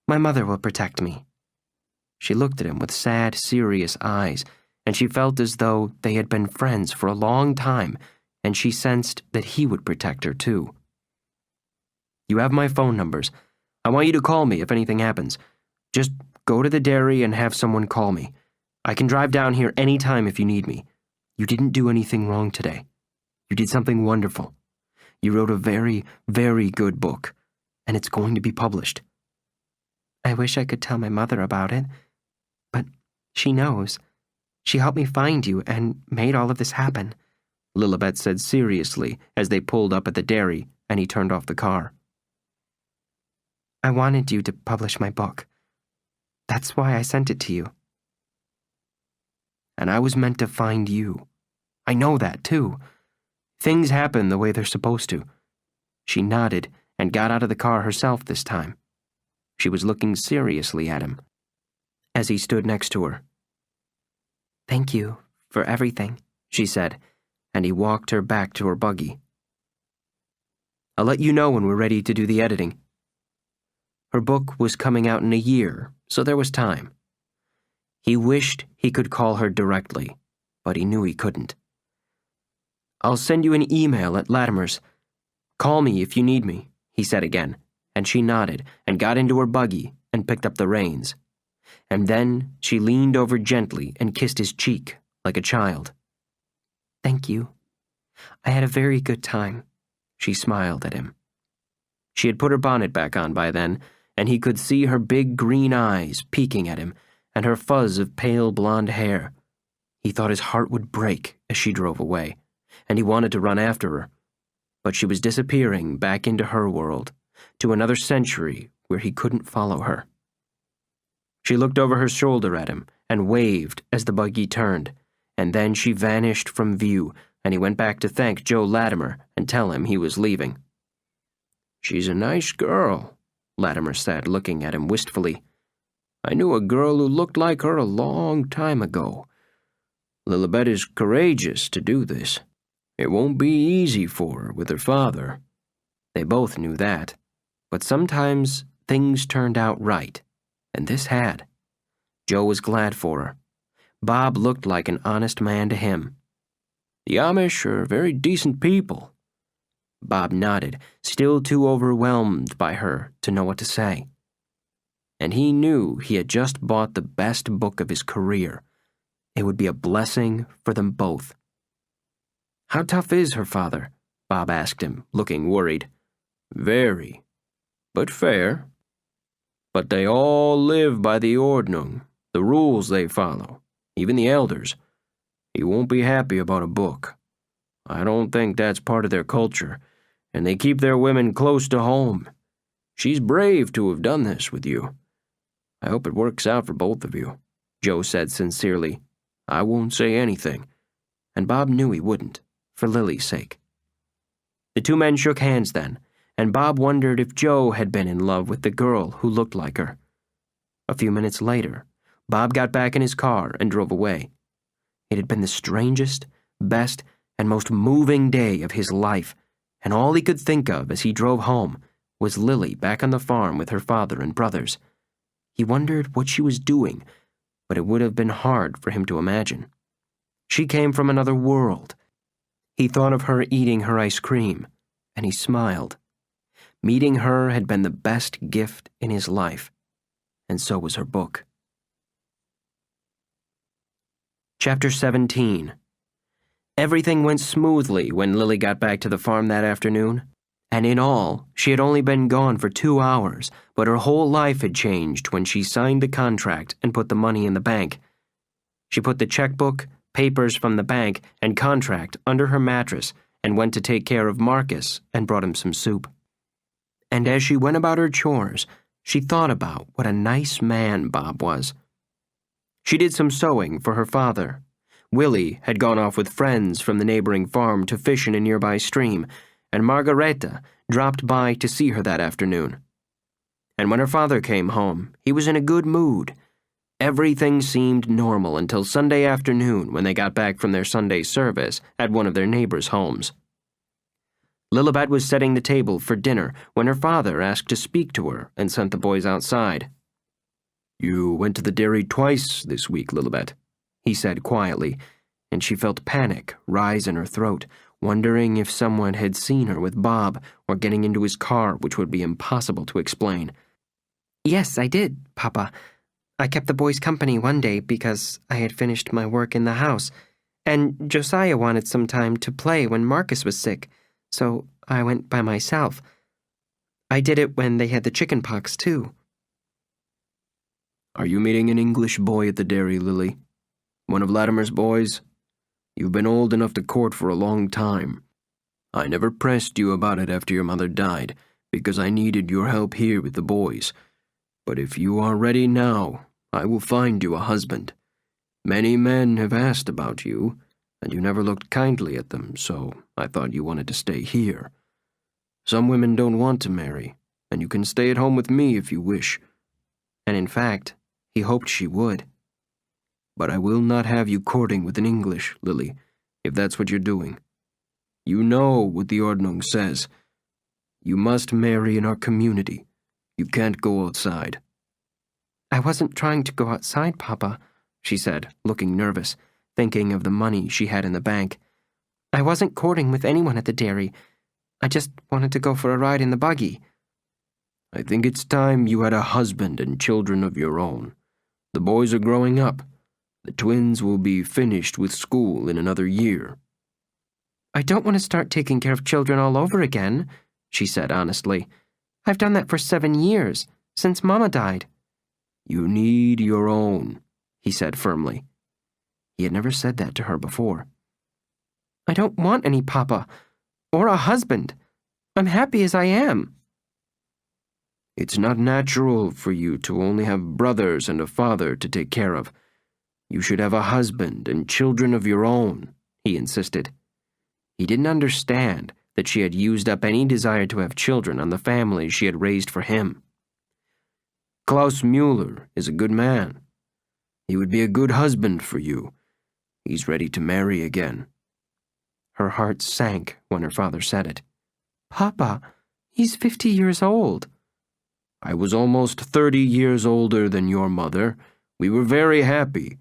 my mother will protect me." She looked at him with sad, serious eyes, and she felt as though they had been friends for a long time, and she sensed that he would protect her too. "You have my phone numbers. I want you to call me if anything happens. Just go to the dairy and have someone call me. I can drive down here any time if you need me. You didn't do anything wrong today. You did something wonderful. You wrote a very, very good book, and it's going to be published." "I wish I could tell my mother about it, but she knows. She helped me find you and made all of this happen," Lillibet said seriously as they pulled up at the dairy and he turned off the car. "I wanted you to publish my book. That's why I sent it to you." "And I was meant to find you. I know that, too. Things happen the way they're supposed to." She nodded and got out of the car herself this time. She was looking seriously at him as he stood next to her. "Thank you for everything," she said, and he walked her back to her buggy. "I'll let you know when we're ready to do the editing." Her book was coming out in a year, so there was time. He wished he could call her directly, but he knew he couldn't. "I'll send you an email at Latimer's. Call me if you need me," he said again, and she nodded and got into her buggy and picked up the reins. And then she leaned over gently and kissed his cheek like a child. "Thank you. I had a very good time," she smiled at him. She had put her bonnet back on by then, and he could see her big green eyes peeking at him and her fuzz of pale blonde hair. He thought his heart would break as she drove away, and he wanted to run after her. But she was disappearing back into her world, to another century where he couldn't follow her. She looked over her shoulder at him and waved as the buggy turned, and then she vanished from view, and he went back to thank Joe Latimer and tell him he was leaving. "She's a nice girl," Latimer said, looking at him wistfully. "I knew a girl who looked like her a long time ago. Lillibet is courageous to do this. It won't be easy for her with her father." They both knew that, but sometimes things turned out right, and this had. Joe was glad for her. Bob looked like an honest man to him. "The Amish are very decent people." Bob nodded, still too overwhelmed by her to know what to say. And he knew he had just bought the best book of his career. It would be a blessing for them both. "How tough is her father?" Bob asked him, looking worried. "Very, but fair. But they all live by the ordnung, the rules they follow, even the elders. He won't be happy about a book. I don't think that's part of their culture, and they keep their women close to home. She's brave to have done this with you. I hope it works out for both of you," Joe said sincerely. "I won't say anything," and Bob knew he wouldn't, for Lily's sake. The two men shook hands then, and Bob wondered if Joe had been in love with the girl who looked like her. A few minutes later, Bob got back in his car and drove away. It had been the strangest, best, and most moving day of his life, and all he could think of as he drove home was Lily back on the farm with her father and brothers. He wondered what she was doing, but it would have been hard for him to imagine. She came from another world. He thought of her eating her ice cream, and he smiled. Meeting her had been the best gift in his life, and so was her book. Chapter 17. Everything went smoothly when Lily got back to the farm that afternoon, and in all, she had only been gone for 2 hours, but her whole life had changed when she signed the contract and put the money in the bank. She put the checkbook, papers from the bank, and contract under her mattress and went to take care of Marcus and brought him some soup. And as she went about her chores, she thought about what a nice man Bob was. She did some sewing for her father. Willie had gone off with friends from the neighboring farm to fish in a nearby stream, and Margareta dropped by to see her that afternoon. And when her father came home, he was in a good mood. Everything seemed normal until Sunday afternoon when they got back from their Sunday service at one of their neighbors' homes. Lillibet was setting the table for dinner when her father asked to speak to her and sent the boys outside. "You went to the dairy twice this week, Lillibet," he said quietly, and she felt panic rise in her throat, wondering if someone had seen her with Bob or getting into his car, which would be impossible to explain. "Yes, I did, Papa. I kept the boys company one day because I had finished my work in the house, and Josiah wanted some time to play when Marcus was sick, so I went by myself. I did it when they had the chicken pox, too." "Are you meeting an English boy at the dairy, Lily? One of Latimer's boys? You've been old enough to court for a long time. I never pressed you about it after your mother died, because I needed your help here with the boys. But if you are ready now, I will find you a husband. Many men have asked about you, and you never looked kindly at them, so I thought you wanted to stay here. Some women don't want to marry, and you can stay at home with me if you wish." And in fact, he hoped she would. "But I will not have you courting with an English, Lily, if that's what you're doing. You know what the Ordnung says. You must marry in our community. You can't go outside." "I wasn't trying to go outside, Papa," she said, looking nervous, thinking of the money she had in the bank. "I wasn't courting with anyone at the dairy. I just wanted to go for a ride in the buggy." "I think it's time you had a husband and children of your own. The boys are growing up. The twins will be finished with school in another year." "I don't want to start taking care of children all over again," she said honestly. "I've done that for 7 years, since Mama died." "You need your own," he said firmly. He had never said that to her before. "I don't want any papa, or a husband. I'm happy as I am." "It's not natural for you to only have brothers and a father to take care of. You should have a husband and children of your own," he insisted. He didn't understand that she had used up any desire to have children on the family she had raised for him. "Klaus Mueller is a good man. He would be a good husband for you. He's ready to marry again." Her heart sank when her father said it. "Papa, he's 50 years old." "I was almost 30 years older than your mother. We were very happy.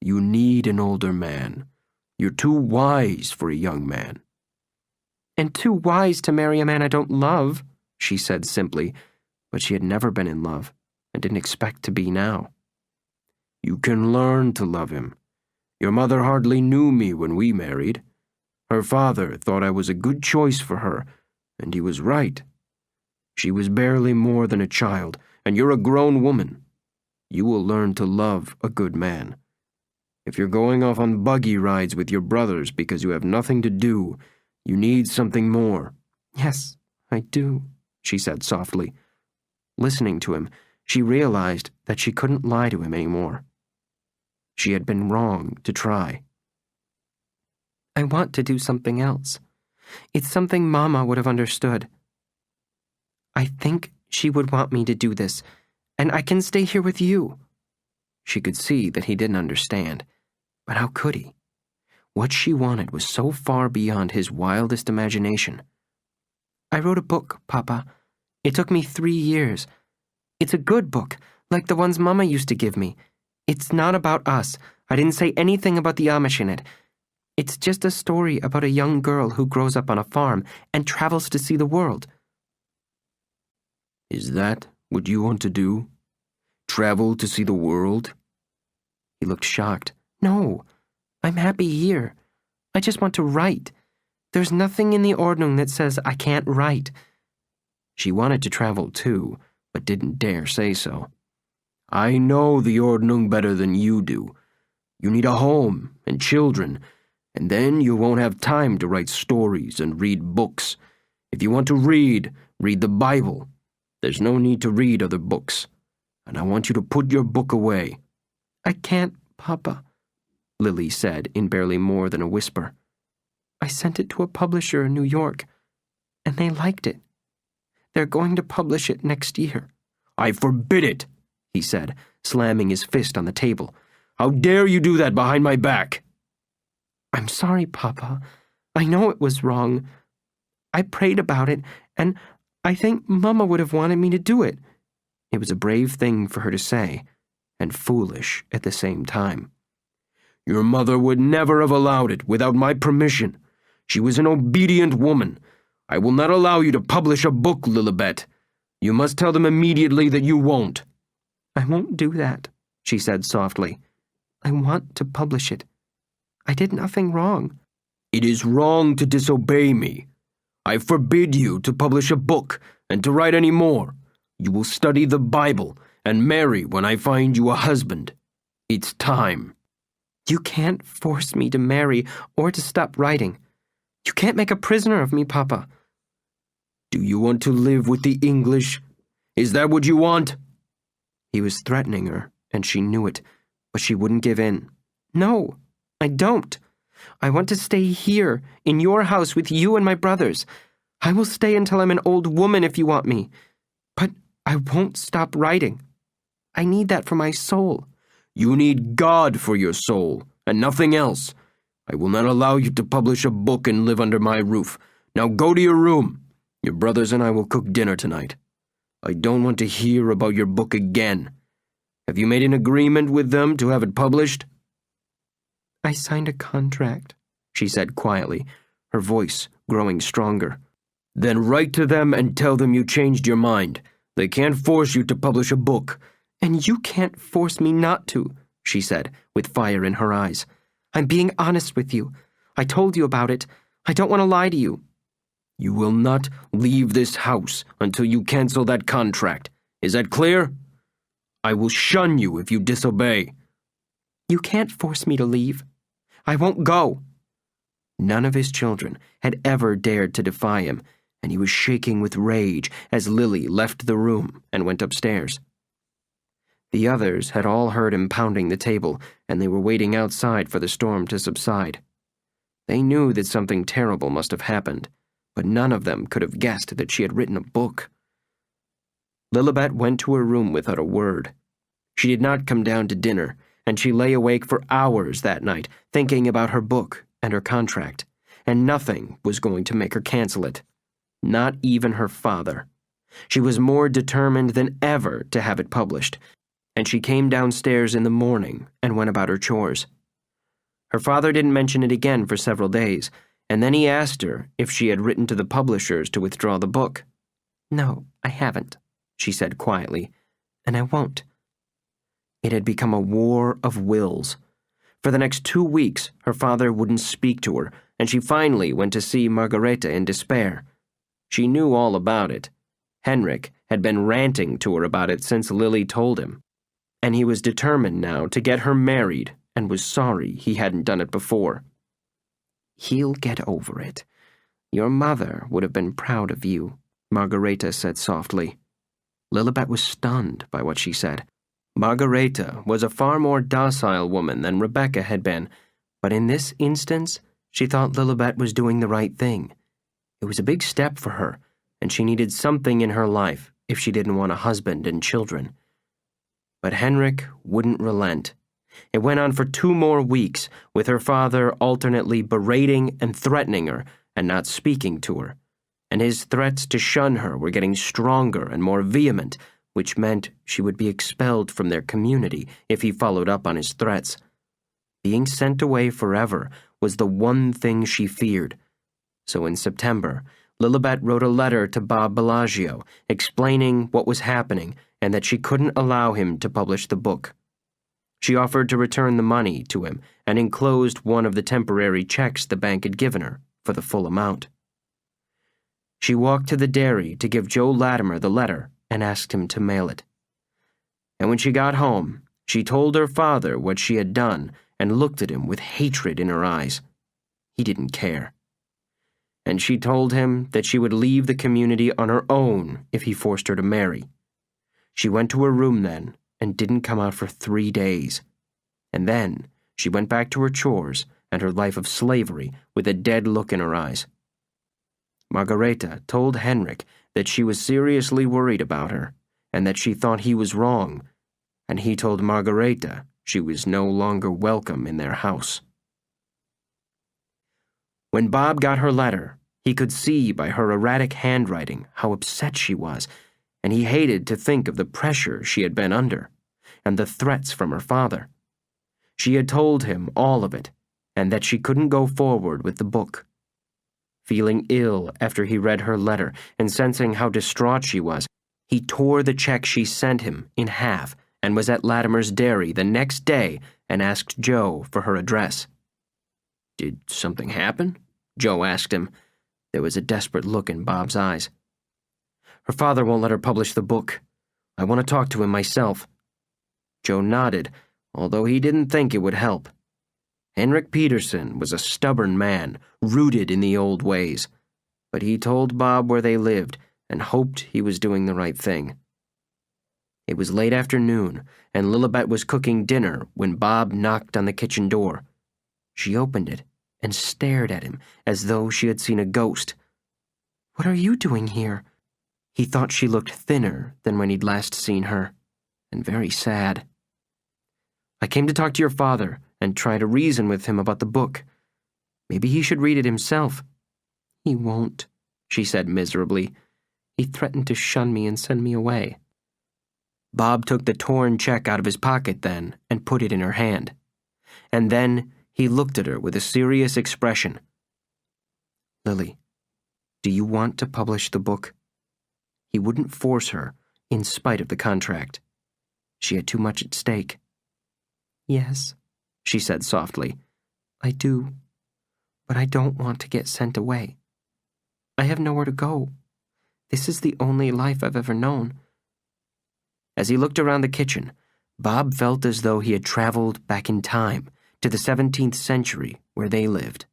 You need an older man. You're too wise for a young man." "And too wise to marry a man I don't love," she said simply, but she had never been in love and didn't expect to be now. "You can learn to love him. Your mother hardly knew me when we married. Her father thought I was a good choice for her, and he was right. She was barely more than a child, and you're a grown woman. You will learn to love a good man. If you're going off on buggy rides with your brothers because you have nothing to do, you need something more. Yes, I do, she said softly. Listening to him, she realized that she couldn't lie to him anymore. She had been wrong to try. I want to do something else. It's something Mama would have understood. I think she would want me to do this, and I can stay here with you. She could see that he didn't understand, but how could he? What she wanted was so far beyond his wildest imagination. I wrote a book, Papa. It took me 3 years. It's a good book, like the ones Mama used to give me. It's not about us. I didn't say anything about the Amish in it. It's just a story about a young girl who grows up on a farm and travels to see the world. Is that what you want to do? Travel to see the world? He looked shocked. No, I'm happy here. I just want to write. There's nothing in the Ordnung that says I can't write. She wanted to travel too, but didn't dare say so. I know the Ordnung better than you do. You need a home and children, and then you won't have time to write stories and read books. If you want to read the Bible. There's no need to read other books, and I want you to put your book away. I can't, Papa, Lily said in barely more than a whisper. I sent it to a publisher in New York, and they liked it. They're going to publish it next year. I forbid it, he said, slamming his fist on the table. How dare you do that behind my back? I'm sorry, Papa. I know it was wrong. I prayed about it, and I think Mama would have wanted me to do it. It was a brave thing for her to say, and foolish at the same time. Your mother would never have allowed it without my permission. She was an obedient woman. I will not allow you to publish a book, Lillibet. You must tell them immediately that you won't. I won't do that, she said softly. I want to publish it. I did nothing wrong. It is wrong to disobey me. I forbid you to publish a book and to write any more. You will study the Bible and marry when I find you a husband. It's time. You can't force me to marry or to stop writing. You can't make a prisoner of me, Papa. Do you want to live with the English? Is that what you want? He was threatening her, and she knew it, but she wouldn't give in. No, I don't. I want to stay here, in your house with you and my brothers. I will stay until I'm an old woman if you want me. But I won't stop writing. I need that for my soul. You need God for your soul, and nothing else. I will not allow you to publish a book and live under my roof. Now go to your room. Your brothers and I will cook dinner tonight. I don't want to hear about your book again. Have you made an agreement with them to have it published? I signed a contract, she said quietly, her voice growing stronger. Then write to them and tell them you changed your mind. They can't force you to publish a book. And you can't force me not to, she said, with fire in her eyes. I'm being honest with you. I told you about it. I don't want to lie to you. You will not leave this house until you cancel that contract. Is that clear? I will shun you if you disobey. You can't force me to leave. I won't go. None of his children had ever dared to defy him, and he was shaking with rage as Lily left the room and went upstairs. The others had all heard him pounding the table, and they were waiting outside for the storm to subside. They knew that something terrible must have happened, but none of them could have guessed that she had written a book. Lillibet went to her room without a word. She did not come down to dinner, and she lay awake for hours that night thinking about her book and her contract, and nothing was going to make her cancel it. Not even her father. She was more determined than ever to have it published, and she came downstairs in the morning and went about her chores. Her father didn't mention it again for several days, and then he asked her if she had written to the publishers to withdraw the book. No, I haven't, she said quietly, and I won't. It had become a war of wills. For the next 2 weeks, her father wouldn't speak to her, and she finally went to see Margareta in despair. She knew all about it. Henrik had been ranting to her about it since Lily told him, and he was determined now to get her married and was sorry he hadn't done it before. He'll get over it. Your mother would have been proud of you, Margareta said softly. Lillibet was stunned by what she said. Margareta was a far more docile woman than Rebecca had been, but in this instance, she thought Lillibet was doing the right thing. It was a big step for her, and she needed something in her life if she didn't want a husband and children. But Henrik wouldn't relent. It went on for 2 more weeks, with her father alternately berating and threatening her and not speaking to her. And his threats to shun her were getting stronger and more vehement, which meant she would be expelled from their community if he followed up on his threats. Being sent away forever was the one thing she feared. So in September, Lillibet wrote a letter to Bob Bellagio explaining what was happening and that she couldn't allow him to publish the book. She offered to return the money to him and enclosed one of the temporary checks the bank had given her for the full amount. She walked to the dairy to give Joe Latimer the letter and asked him to mail it. And when she got home, she told her father what she had done and looked at him with hatred in her eyes. He didn't care. And she told him that she would leave the community on her own if he forced her to marry. She went to her room then and didn't come out for 3 days. And then she went back to her chores and her life of slavery with a dead look in her eyes. Margareta told Henrik that she was seriously worried about her and that she thought he was wrong, and he told Margareta she was no longer welcome in their house. When Bob got her letter, he could see by her erratic handwriting how upset she was, and he hated to think of the pressure she had been under, and the threats from her father. She had told him all of it, and that she couldn't go forward with the book. Feeling ill after he read her letter and sensing how distraught she was, he tore the check she sent him in half and was at Latimer's dairy the next day and asked Joe for her address. "Did something happen?" Joe asked him. There was a desperate look in Bob's eyes. "Her father won't let her publish the book. I want to talk to him myself." Joe nodded, although he didn't think it would help. Henrik Peterson was a stubborn man, rooted in the old ways, but he told Bob where they lived and hoped he was doing the right thing. It was late afternoon, and Lillibet was cooking dinner when Bob knocked on the kitchen door. She opened it and stared at him as though she had seen a ghost. "What are you doing here?" He thought she looked thinner than when he'd last seen her, and very sad. "I came to talk to your father and try to reason with him about the book. Maybe he should read it himself." "He won't," she said miserably. "He threatened to shun me and send me away." Bob took the torn check out of his pocket then and put it in her hand. And then he looked at her with a serious expression. "Lily, do you want to publish the book?" He wouldn't force her, in spite of the contract. She had too much at stake. "Yes," she said softly. "I do. But I don't want to get sent away. I have nowhere to go. This is the only life I've ever known." As he looked around the kitchen, Bob felt as though he had traveled back in time to the 17th century where they lived.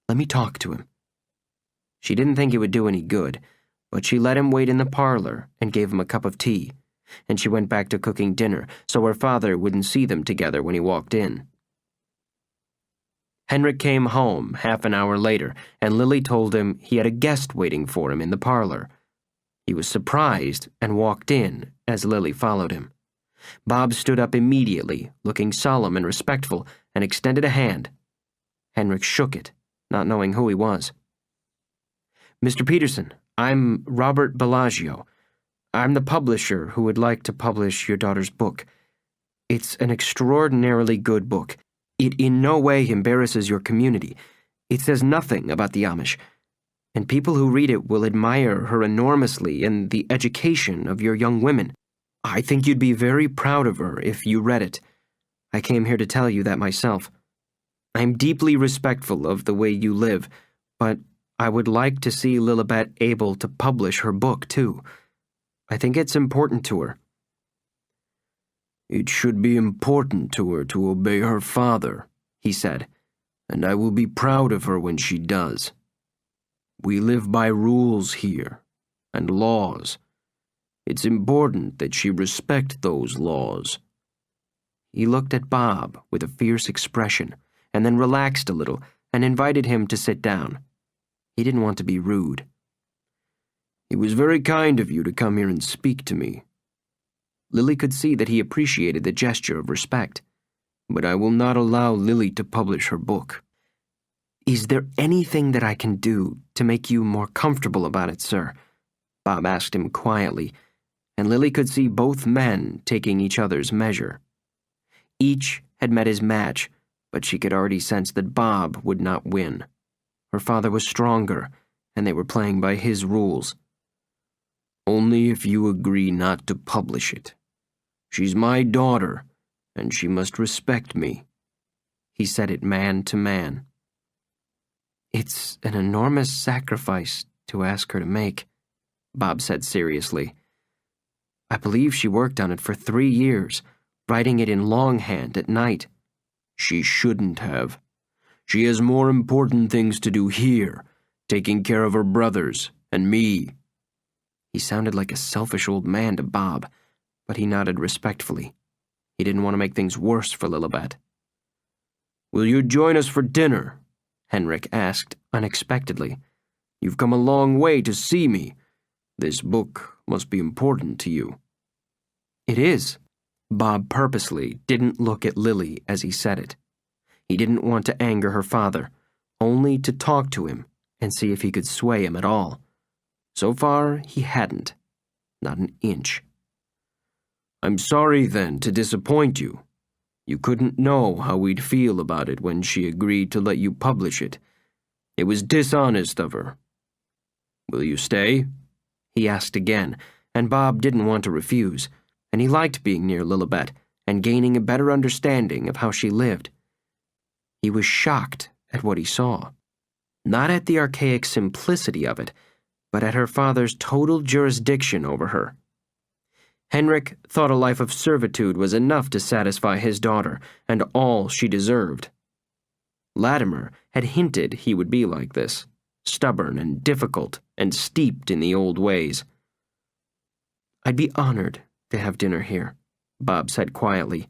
"Let me talk to him." She didn't think it would do any good, but she let him wait in the parlor and gave him a cup of tea, and she went back to cooking dinner so her father wouldn't see them together when he walked in. Henrik came home half an hour later, and Lily told him he had a guest waiting for him in the parlor. He was surprised and walked in as Lily followed him. Bob stood up immediately, looking solemn and respectful, and extended a hand. Henrik shook it, not knowing who he was. "Mr. Peterson, I'm Robert Bellagio. I'm the publisher who would like to publish your daughter's book. It's an extraordinarily good book. It in no way embarrasses your community. It says nothing about the Amish, and people who read it will admire her enormously and the education of your young women. I think you'd be very proud of her if you read it. I came here to tell you that myself. I'm deeply respectful of the way you live, but I would like to see Lillibet able to publish her book, too. I think it's important to her." "It should be important to her to obey her father," he said, and I will be proud of her when she does. We live by rules here, and laws. It's important that she respect those laws." He looked at Bob with a fierce expression, and then relaxed a little and invited him to sit down. He didn't want to be rude. "It was very kind of you to come here and speak to me." Lily could see that he appreciated the gesture of respect. "But I will not allow Lily to publish her book." "Is there anything that I can do to make you more comfortable about it, sir?" Bob asked him quietly, and Lily could see both men taking each other's measure. Each had met his match, but she could already sense that Bob would not win. Her father was stronger, and they were playing by his rules. "Only if you agree not to publish it. She's my daughter, and she must respect me." He said it man to man. "It's an enormous sacrifice to ask her to make," Bob said seriously. "I believe she worked on it for 3 years, writing it in longhand at night." "She shouldn't have. She has more important things to do here, taking care of her brothers and me." He sounded like a selfish old man to Bob, but he nodded respectfully. He didn't want to make things worse for Lillibet. "Will you join us for dinner?" Henrik asked unexpectedly. "You've come a long way to see me. This book must be important to you." "It is." Bob purposely didn't look at Lily as he said it. He didn't want to anger her father, only to talk to him and see if he could sway him at all. So far, he hadn't. Not an inch. "I'm sorry, then, to disappoint you. You couldn't know how we'd feel about it when she agreed to let you publish it. It was dishonest of her. Will you stay?" he asked again, and Bob didn't want to refuse, and he liked being near Lillibet and gaining a better understanding of how she lived. He was shocked at what he saw. Not at the archaic simplicity of it, but at her father's total jurisdiction over her. Henrik thought a life of servitude was enough to satisfy his daughter and all she deserved. Latimer had hinted he would be like this, stubborn and difficult and steeped in the old ways. "I'd be honored to have dinner here," Bob said quietly.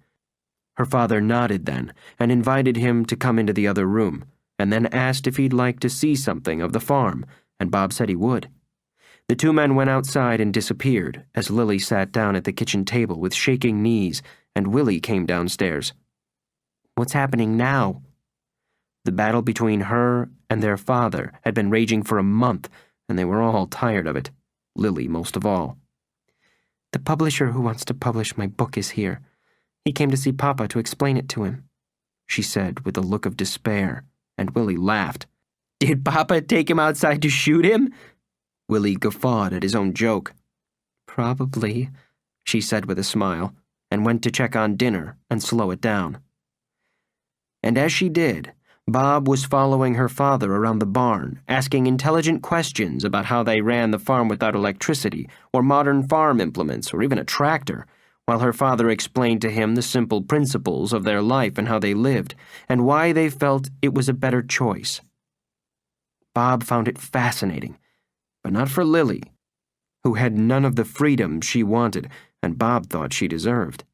Her father nodded then and invited him to come into the other room, and then asked if he'd like to see something of the farm, and Bob said he would. The two men went outside and disappeared as Lily sat down at the kitchen table with shaking knees, and Willie came downstairs. "What's happening now?" The battle between her and their father had been raging for a month, and they were all tired of it, Lily most of all. "The publisher who wants to publish my book is here. He came to see Papa to explain it to him," she said with a look of despair, and Willie laughed. "Did Papa take him outside to shoot him?" Willie guffawed at his own joke. "Probably," she said with a smile, and went to check on dinner and slow it down. And as she did, Bob was following her father around the barn, asking intelligent questions about how they ran the farm without electricity, or modern farm implements, or even a tractor, while her father explained to him the simple principles of their life and how they lived, and why they felt it was a better choice. Bob found it fascinating, but not for Lily, who had none of the freedom she wanted and Bob thought she deserved.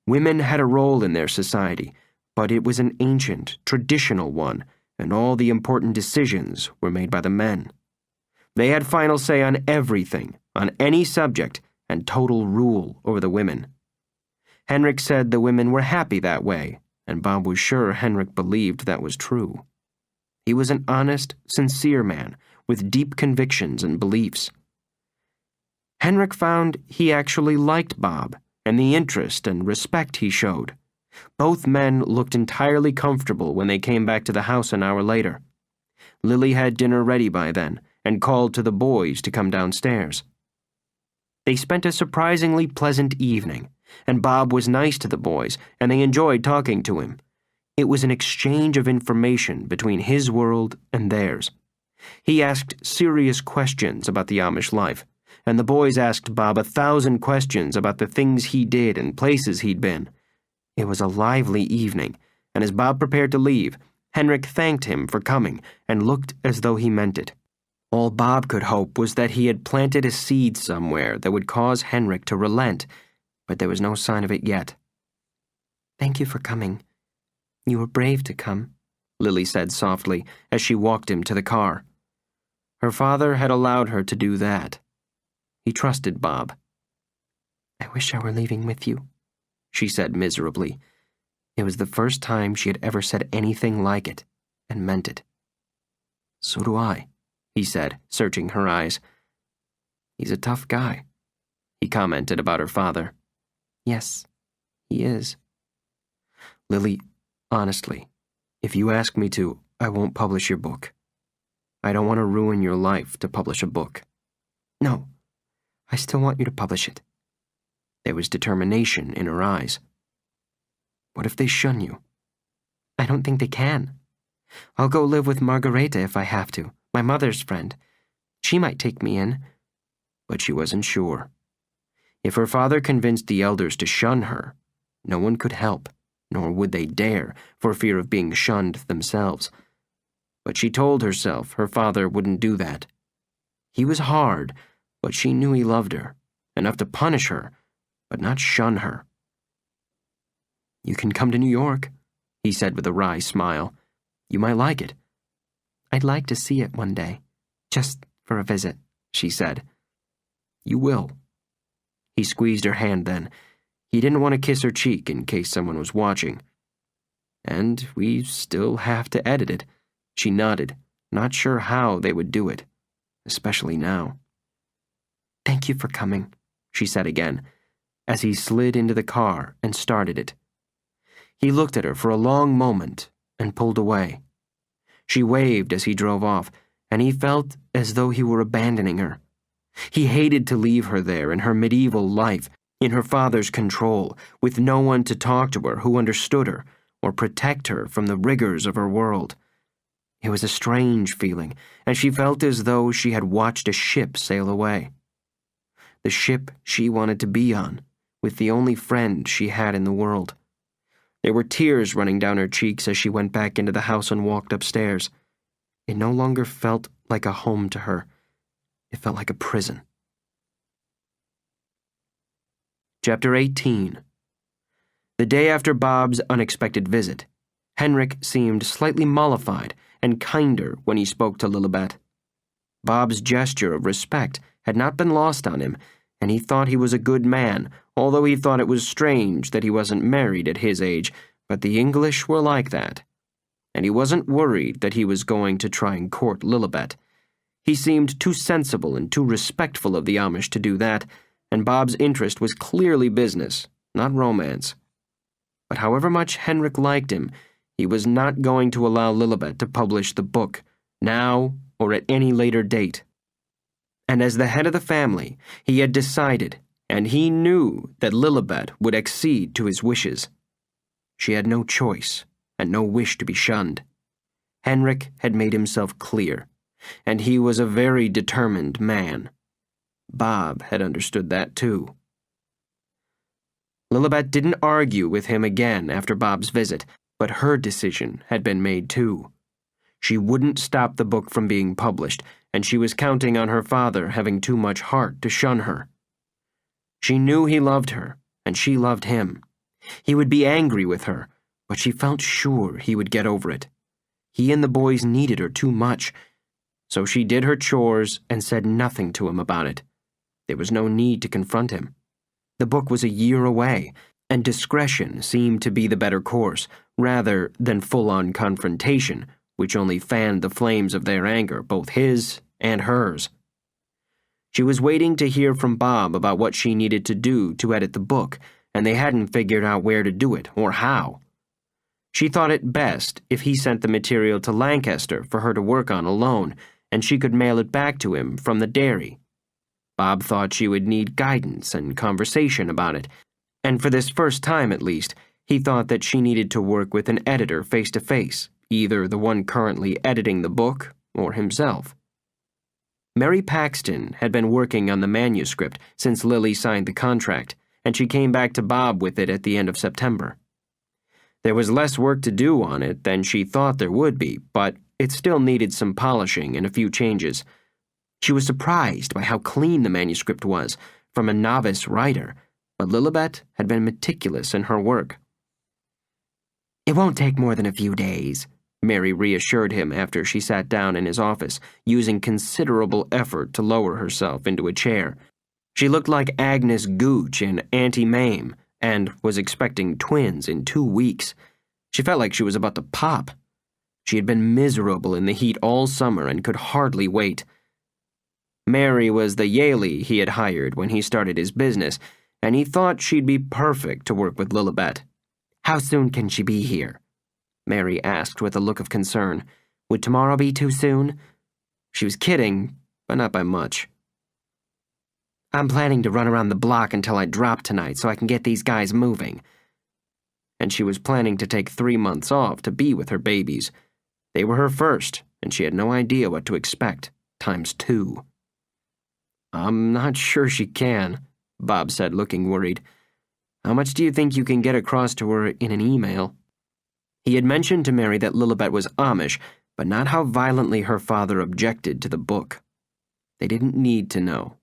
Women had a role in their society, but it was an ancient, traditional one, and all the important decisions were made by the men. They had final say on everything, on any subject, and total rule over the women. Henrik said the women were happy that way, and Bob was sure Henrik believed that was true. He was an honest, sincere man, with deep convictions and beliefs. Henrik found he actually liked Bob, and the interest and respect he showed. Both men looked entirely comfortable when they came back to the house an hour later. Lily had dinner ready by then, and called to the boys to come downstairs. They spent a surprisingly pleasant evening, and Bob was nice to the boys, and they enjoyed talking to him. It was an exchange of information between his world and theirs. He asked serious questions about the Amish life, and the boys asked Bob 1,000 questions about the things he did and places he'd been. It was a lively evening, and as Bob prepared to leave, Henrik thanked him for coming and looked as though he meant it. All Bob could hope was that he had planted a seed somewhere that would cause Henrik to relent, but there was no sign of it yet. "Thank you for coming. You were brave to come," Lily said softly as she walked him to the car. Her father had allowed her to do that. He trusted Bob. "I wish I were leaving with you," she said miserably. It was the first time she had ever said anything like it, and meant it. "So do I," he said, searching her eyes. "He's a tough guy," he commented about her father. "Yes, he is." "Lily, honestly, if you ask me to, I won't publish your book. I don't want to ruin your life to publish a book." "No, I still want you to publish it." There was determination in her eyes. "What if they shun you?" "I don't think they can. I'll go live with Margareta if I have to, my mother's friend. She might take me in." But she wasn't sure. If her father convinced the elders to shun her, no one could help, nor would they dare, for fear of being shunned themselves. But she told herself her father wouldn't do that. He was hard, but she knew he loved her, enough to punish her, but not shun her. "You can come to New York," he said with a wry smile. "You might like it." "I'd like to see it one day, just for a visit," she said. "You will." He squeezed her hand then. He didn't want to kiss her cheek in case someone was watching. "And we still have to edit it." She nodded, not sure how they would do it, especially now. "Thank you for coming," she said again, as he slid into the car and started it. He looked at her for a long moment and pulled away. She waved as he drove off, and he felt as though he were abandoning her. He hated to leave her there in her medieval life, in her father's control, with no one to talk to her who understood her or protect her from the rigors of her world. It was a strange feeling, and she felt as though she had watched a ship sail away. The ship she wanted to be on, with the only friend she had in the world. There were tears running down her cheeks as she went back into the house and walked upstairs. It no longer felt like a home to her. It felt like a prison. Chapter 18. The day after Bob's unexpected visit, Henrik seemed slightly mollified and kinder when he spoke to Lillibet. Bob's gesture of respect had not been lost on him, and he thought he was a good man, although he thought it was strange that he wasn't married at his age, but the English were like that. And he wasn't worried that he was going to try and court Lillibet. He seemed too sensible and too respectful of the Amish to do that, and Bob's interest was clearly business, not romance. But however much Henrik liked him, he was not going to allow Lillibet to publish the book, now or at any later date. And as the head of the family, he had decided, and he knew that Lillibet would accede to his wishes. She had no choice, and no wish to be shunned. Henrik had made himself clear, and he was a very determined man. Bob had understood that too. Lillibet didn't argue with him again after Bob's visit, but her decision had been made too. She wouldn't stop the book from being published, and she was counting on her father having too much heart to shun her. She knew he loved her, and she loved him. He would be angry with her, but she felt sure he would get over it. He and the boys needed her too much, so she did her chores and said nothing to him about it. There was no need to confront him. The book was a year away, and discretion seemed to be the better course, rather than full-on confrontation, which only fanned the flames of their anger, both his and hers. She was waiting to hear from Bob about what she needed to do to edit the book, and they hadn't figured out where to do it or how. She thought it best if he sent the material to Lancaster for her to work on alone, and she could mail it back to him from the dairy. Bob thought she would need guidance and conversation about it, and for this first time at least, he thought that she needed to work with an editor face-to-face, either the one currently editing the book or himself. Mary Paxton had been working on the manuscript since Lily signed the contract, and she came back to Bob with it at the end of September. There was less work to do on it than she thought there would be, but it still needed some polishing and a few changes. She was surprised by how clean the manuscript was from a novice writer, but Lillibet had been meticulous in her work. "It won't take more than a few days," Mary reassured him after she sat down in his office, using considerable effort to lower herself into a chair. She looked like Agnes Gooch in Auntie Mame, and was expecting twins in 2 weeks. She felt like she was about to pop. She had been miserable in the heat all summer and could hardly wait. Mary was the Yaley he had hired when he started his business, and he thought she'd be perfect to work with Lillibet. "How soon can she be here?" Mary asked with a look of concern. "Would tomorrow be too soon?" She was kidding, but not by much. "I'm planning to run around the block until I drop tonight so I can get these guys moving." And she was planning to take 3 months off to be with her babies. They were her first, and she had no idea what to expect, ×2. "I'm not sure she can," Bob said, looking worried. "How much do you think you can get across to her in an email?" He had mentioned to Mary that Lillibet was Amish, but not how violently her father objected to the book. They didn't need to know.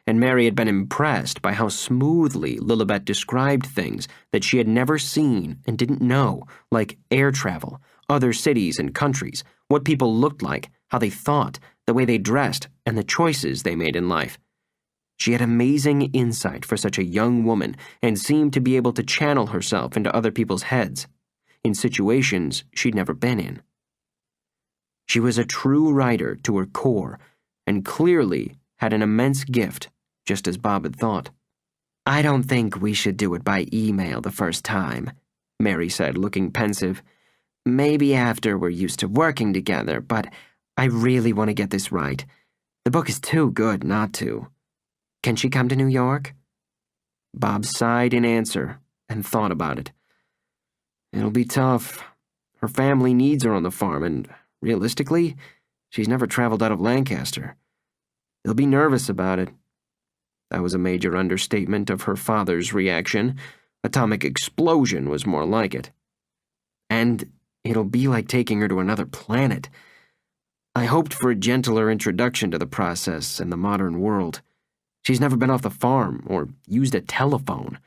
And Mary had been impressed by how smoothly Lillibet described things that she had never seen and didn't know, like air travel, other cities and countries, what people looked like, how they thought, the way they dressed, and the choices they made in life. She had amazing insight for such a young woman and seemed to be able to channel herself into other people's heads, in situations she'd never been in. She was a true writer to her core, and clearly had an immense gift, just as Bob had thought. "I don't think we should do it by email the first time," Mary said, looking pensive. "Maybe after we're used to working together, but I really want to get this right. The book is too good not to. Can she come to New York?" Bob sighed in answer and thought about it. "It'll be tough. Her family needs her on the farm, and realistically, she's never traveled out of Lancaster. They'll be nervous about it." That was a major understatement of her father's reaction. Atomic explosion was more like it. "And it'll be like taking her to another planet. I hoped for a gentler introduction to the process and the modern world. She's never been off the farm or used a telephone.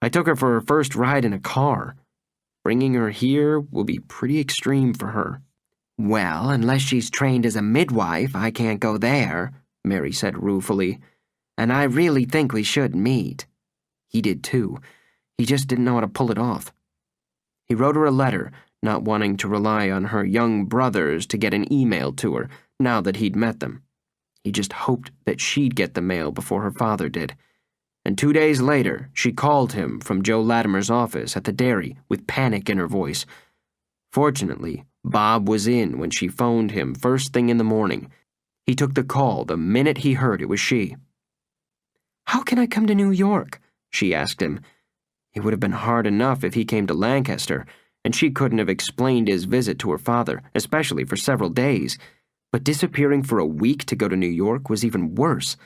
I took her for her first ride in a car. Bringing her here will be pretty extreme for her." "Well, unless she's trained as a midwife, I can't go there," Mary said ruefully. "And I really think we should meet." He did too. He just didn't know how to pull it off. He wrote her a letter, not wanting to rely on her young brothers to get an email to her now that he'd met them. He just hoped that she'd get the mail before her father did. And 2 days later, she called him from Joe Latimer's office at the dairy with panic in her voice. Fortunately, Bob was in when she phoned him first thing in the morning. He took the call the minute he heard it was she. "How can I come to New York?" she asked him. It would have been hard enough if he came to Lancaster, and she couldn't have explained his visit to her father, especially for several days. But disappearing for a week to go to New York was even worse.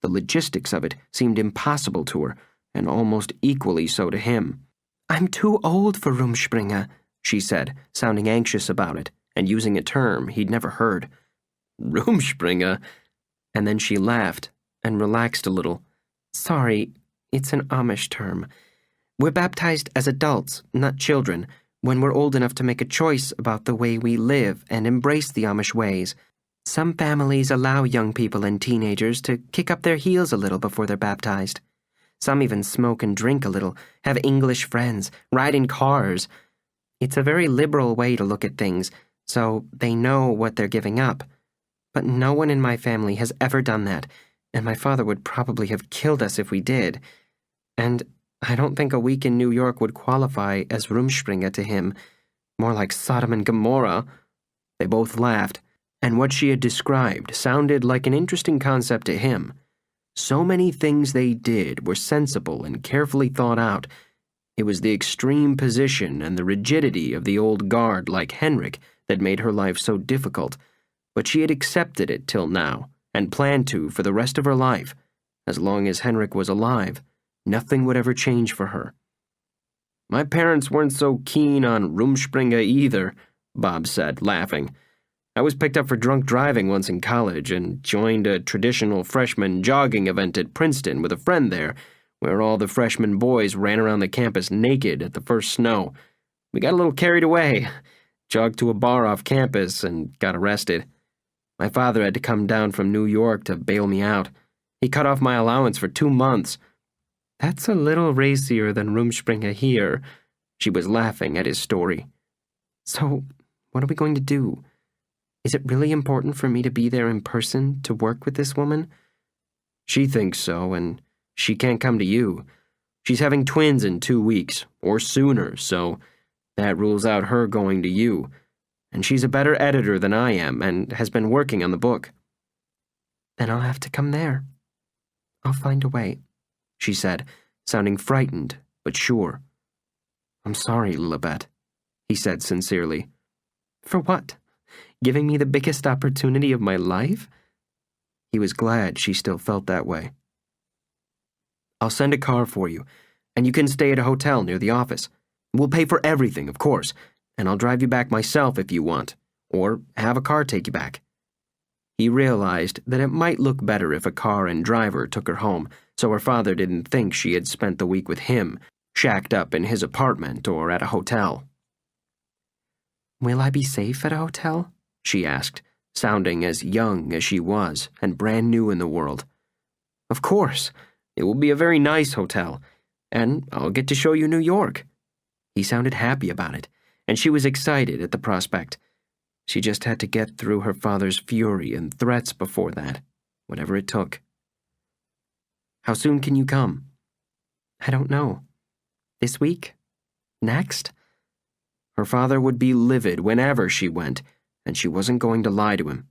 The logistics of it seemed impossible to her, and almost equally so to him. "I'm too old for Rumspringa," she said, sounding anxious about it, and using a term he'd never heard. "Rumspringa?" And then she laughed and relaxed a little. "Sorry, it's an Amish term. We're baptized as adults, not children, when we're old enough to make a choice about the way we live and embrace the Amish ways. Some families allow young people and teenagers to kick up their heels a little before they're baptized. Some even smoke and drink a little, have English friends, ride in cars. It's a very liberal way to look at things, so they know what they're giving up. But no one in my family has ever done that, and my father would probably have killed us if we did. And I don't think a week in New York would qualify as Rumspringa to him. More like Sodom and Gomorrah." They both laughed, and what she had described sounded like an interesting concept to him. So many things they did were sensible and carefully thought out. It was the extreme position and the rigidity of the old guard like Henrik that made her life so difficult, but she had accepted it till now, and planned to for the rest of her life. As long as Henrik was alive, nothing would ever change for her. My parents weren't so keen on Rumspringa either, Bob said, laughing. I was picked up for drunk driving once in college and joined a traditional freshman jogging event at Princeton with a friend there, where all the freshman boys ran around the campus naked at the first snow. We got a little carried away, jogged to a bar off campus, and got arrested. My father had to come down from New York to bail me out. He cut off my allowance for 2 months. That's a little racier than Rumspringa here. She was laughing at his story. So, what are we going to do? Is it really important for me to be there in person to work with this woman? She thinks so, and she can't come to you. She's having twins in 2 weeks, or sooner, so that rules out her going to you. And she's a better editor than I am, and has been working on the book. Then I'll have to come there. I'll find a way, she said, sounding frightened, but sure. I'm sorry, Lillibet, he said sincerely. For what? Giving me the biggest opportunity of my life? He was glad she still felt that way. I'll send a car for you, and you can stay at a hotel near the office. We'll pay for everything, of course, and I'll drive you back myself if you want, or have a car take you back. He realized that it might look better if a car and driver took her home, so her father didn't think she had spent the week with him, shacked up in his apartment or at a hotel. Will I be safe at a hotel? She asked, sounding as young as she was and brand new in the world. Of course. It will be a very nice hotel, and I'll get to show you New York. He sounded happy about it, and she was excited at the prospect. She just had to get through her father's fury and threats before that, whatever it took. How soon can you come? I don't know. This week? Next? Her father would be livid whenever she went, and she wasn't going to lie to him.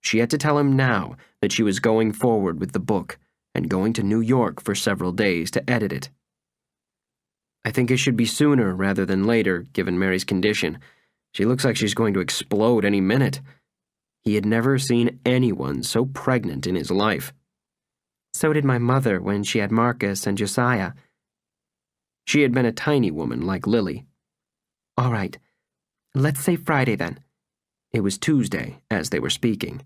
She had to tell him now that she was going forward with the book and going to New York for several days to edit it. I think it should be sooner rather than later, given Mary's condition. She looks like she's going to explode any minute. He had never seen anyone so pregnant in his life. So did my mother when she had Marcus and Josiah. She had been a tiny woman like Lily. All right, let's say Friday then. It was Tuesday as they were speaking.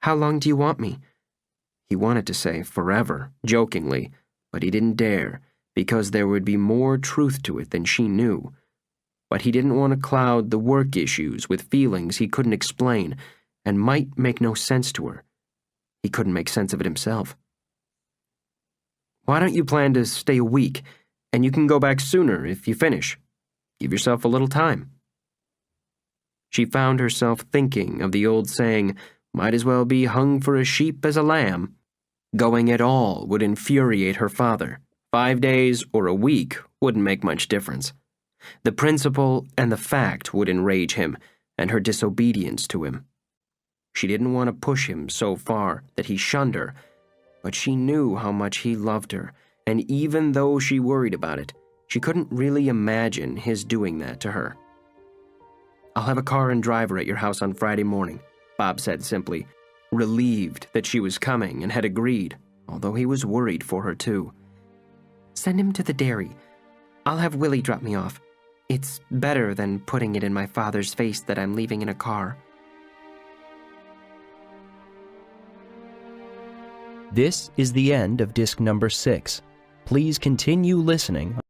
How long do you want me? He wanted to say forever, jokingly, but he didn't dare, because there would be more truth to it than she knew. But he didn't want to cloud the work issues with feelings he couldn't explain and might make no sense to her. He couldn't make sense of it himself. Why don't you plan to stay a week, and you can go back sooner if you finish? Give yourself a little time. She found herself thinking of the old saying, might as well be hung for a sheep as a lamb. Going at all would infuriate her father. 5 days or a week wouldn't make much difference. The principle and the fact would enrage him, and her disobedience to him. She didn't want to push him so far that he shunned her, but she knew how much he loved her, and even though she worried about it, she couldn't really imagine his doing that to her. I'll have a car and driver at your house on Friday morning, Bob said simply, relieved that she was coming and had agreed, although he was worried for her too. Send him to the dairy. I'll have Willie drop me off. It's better than putting it in my father's face that I'm leaving in a car. This is the end of disc number 6. Please continue listening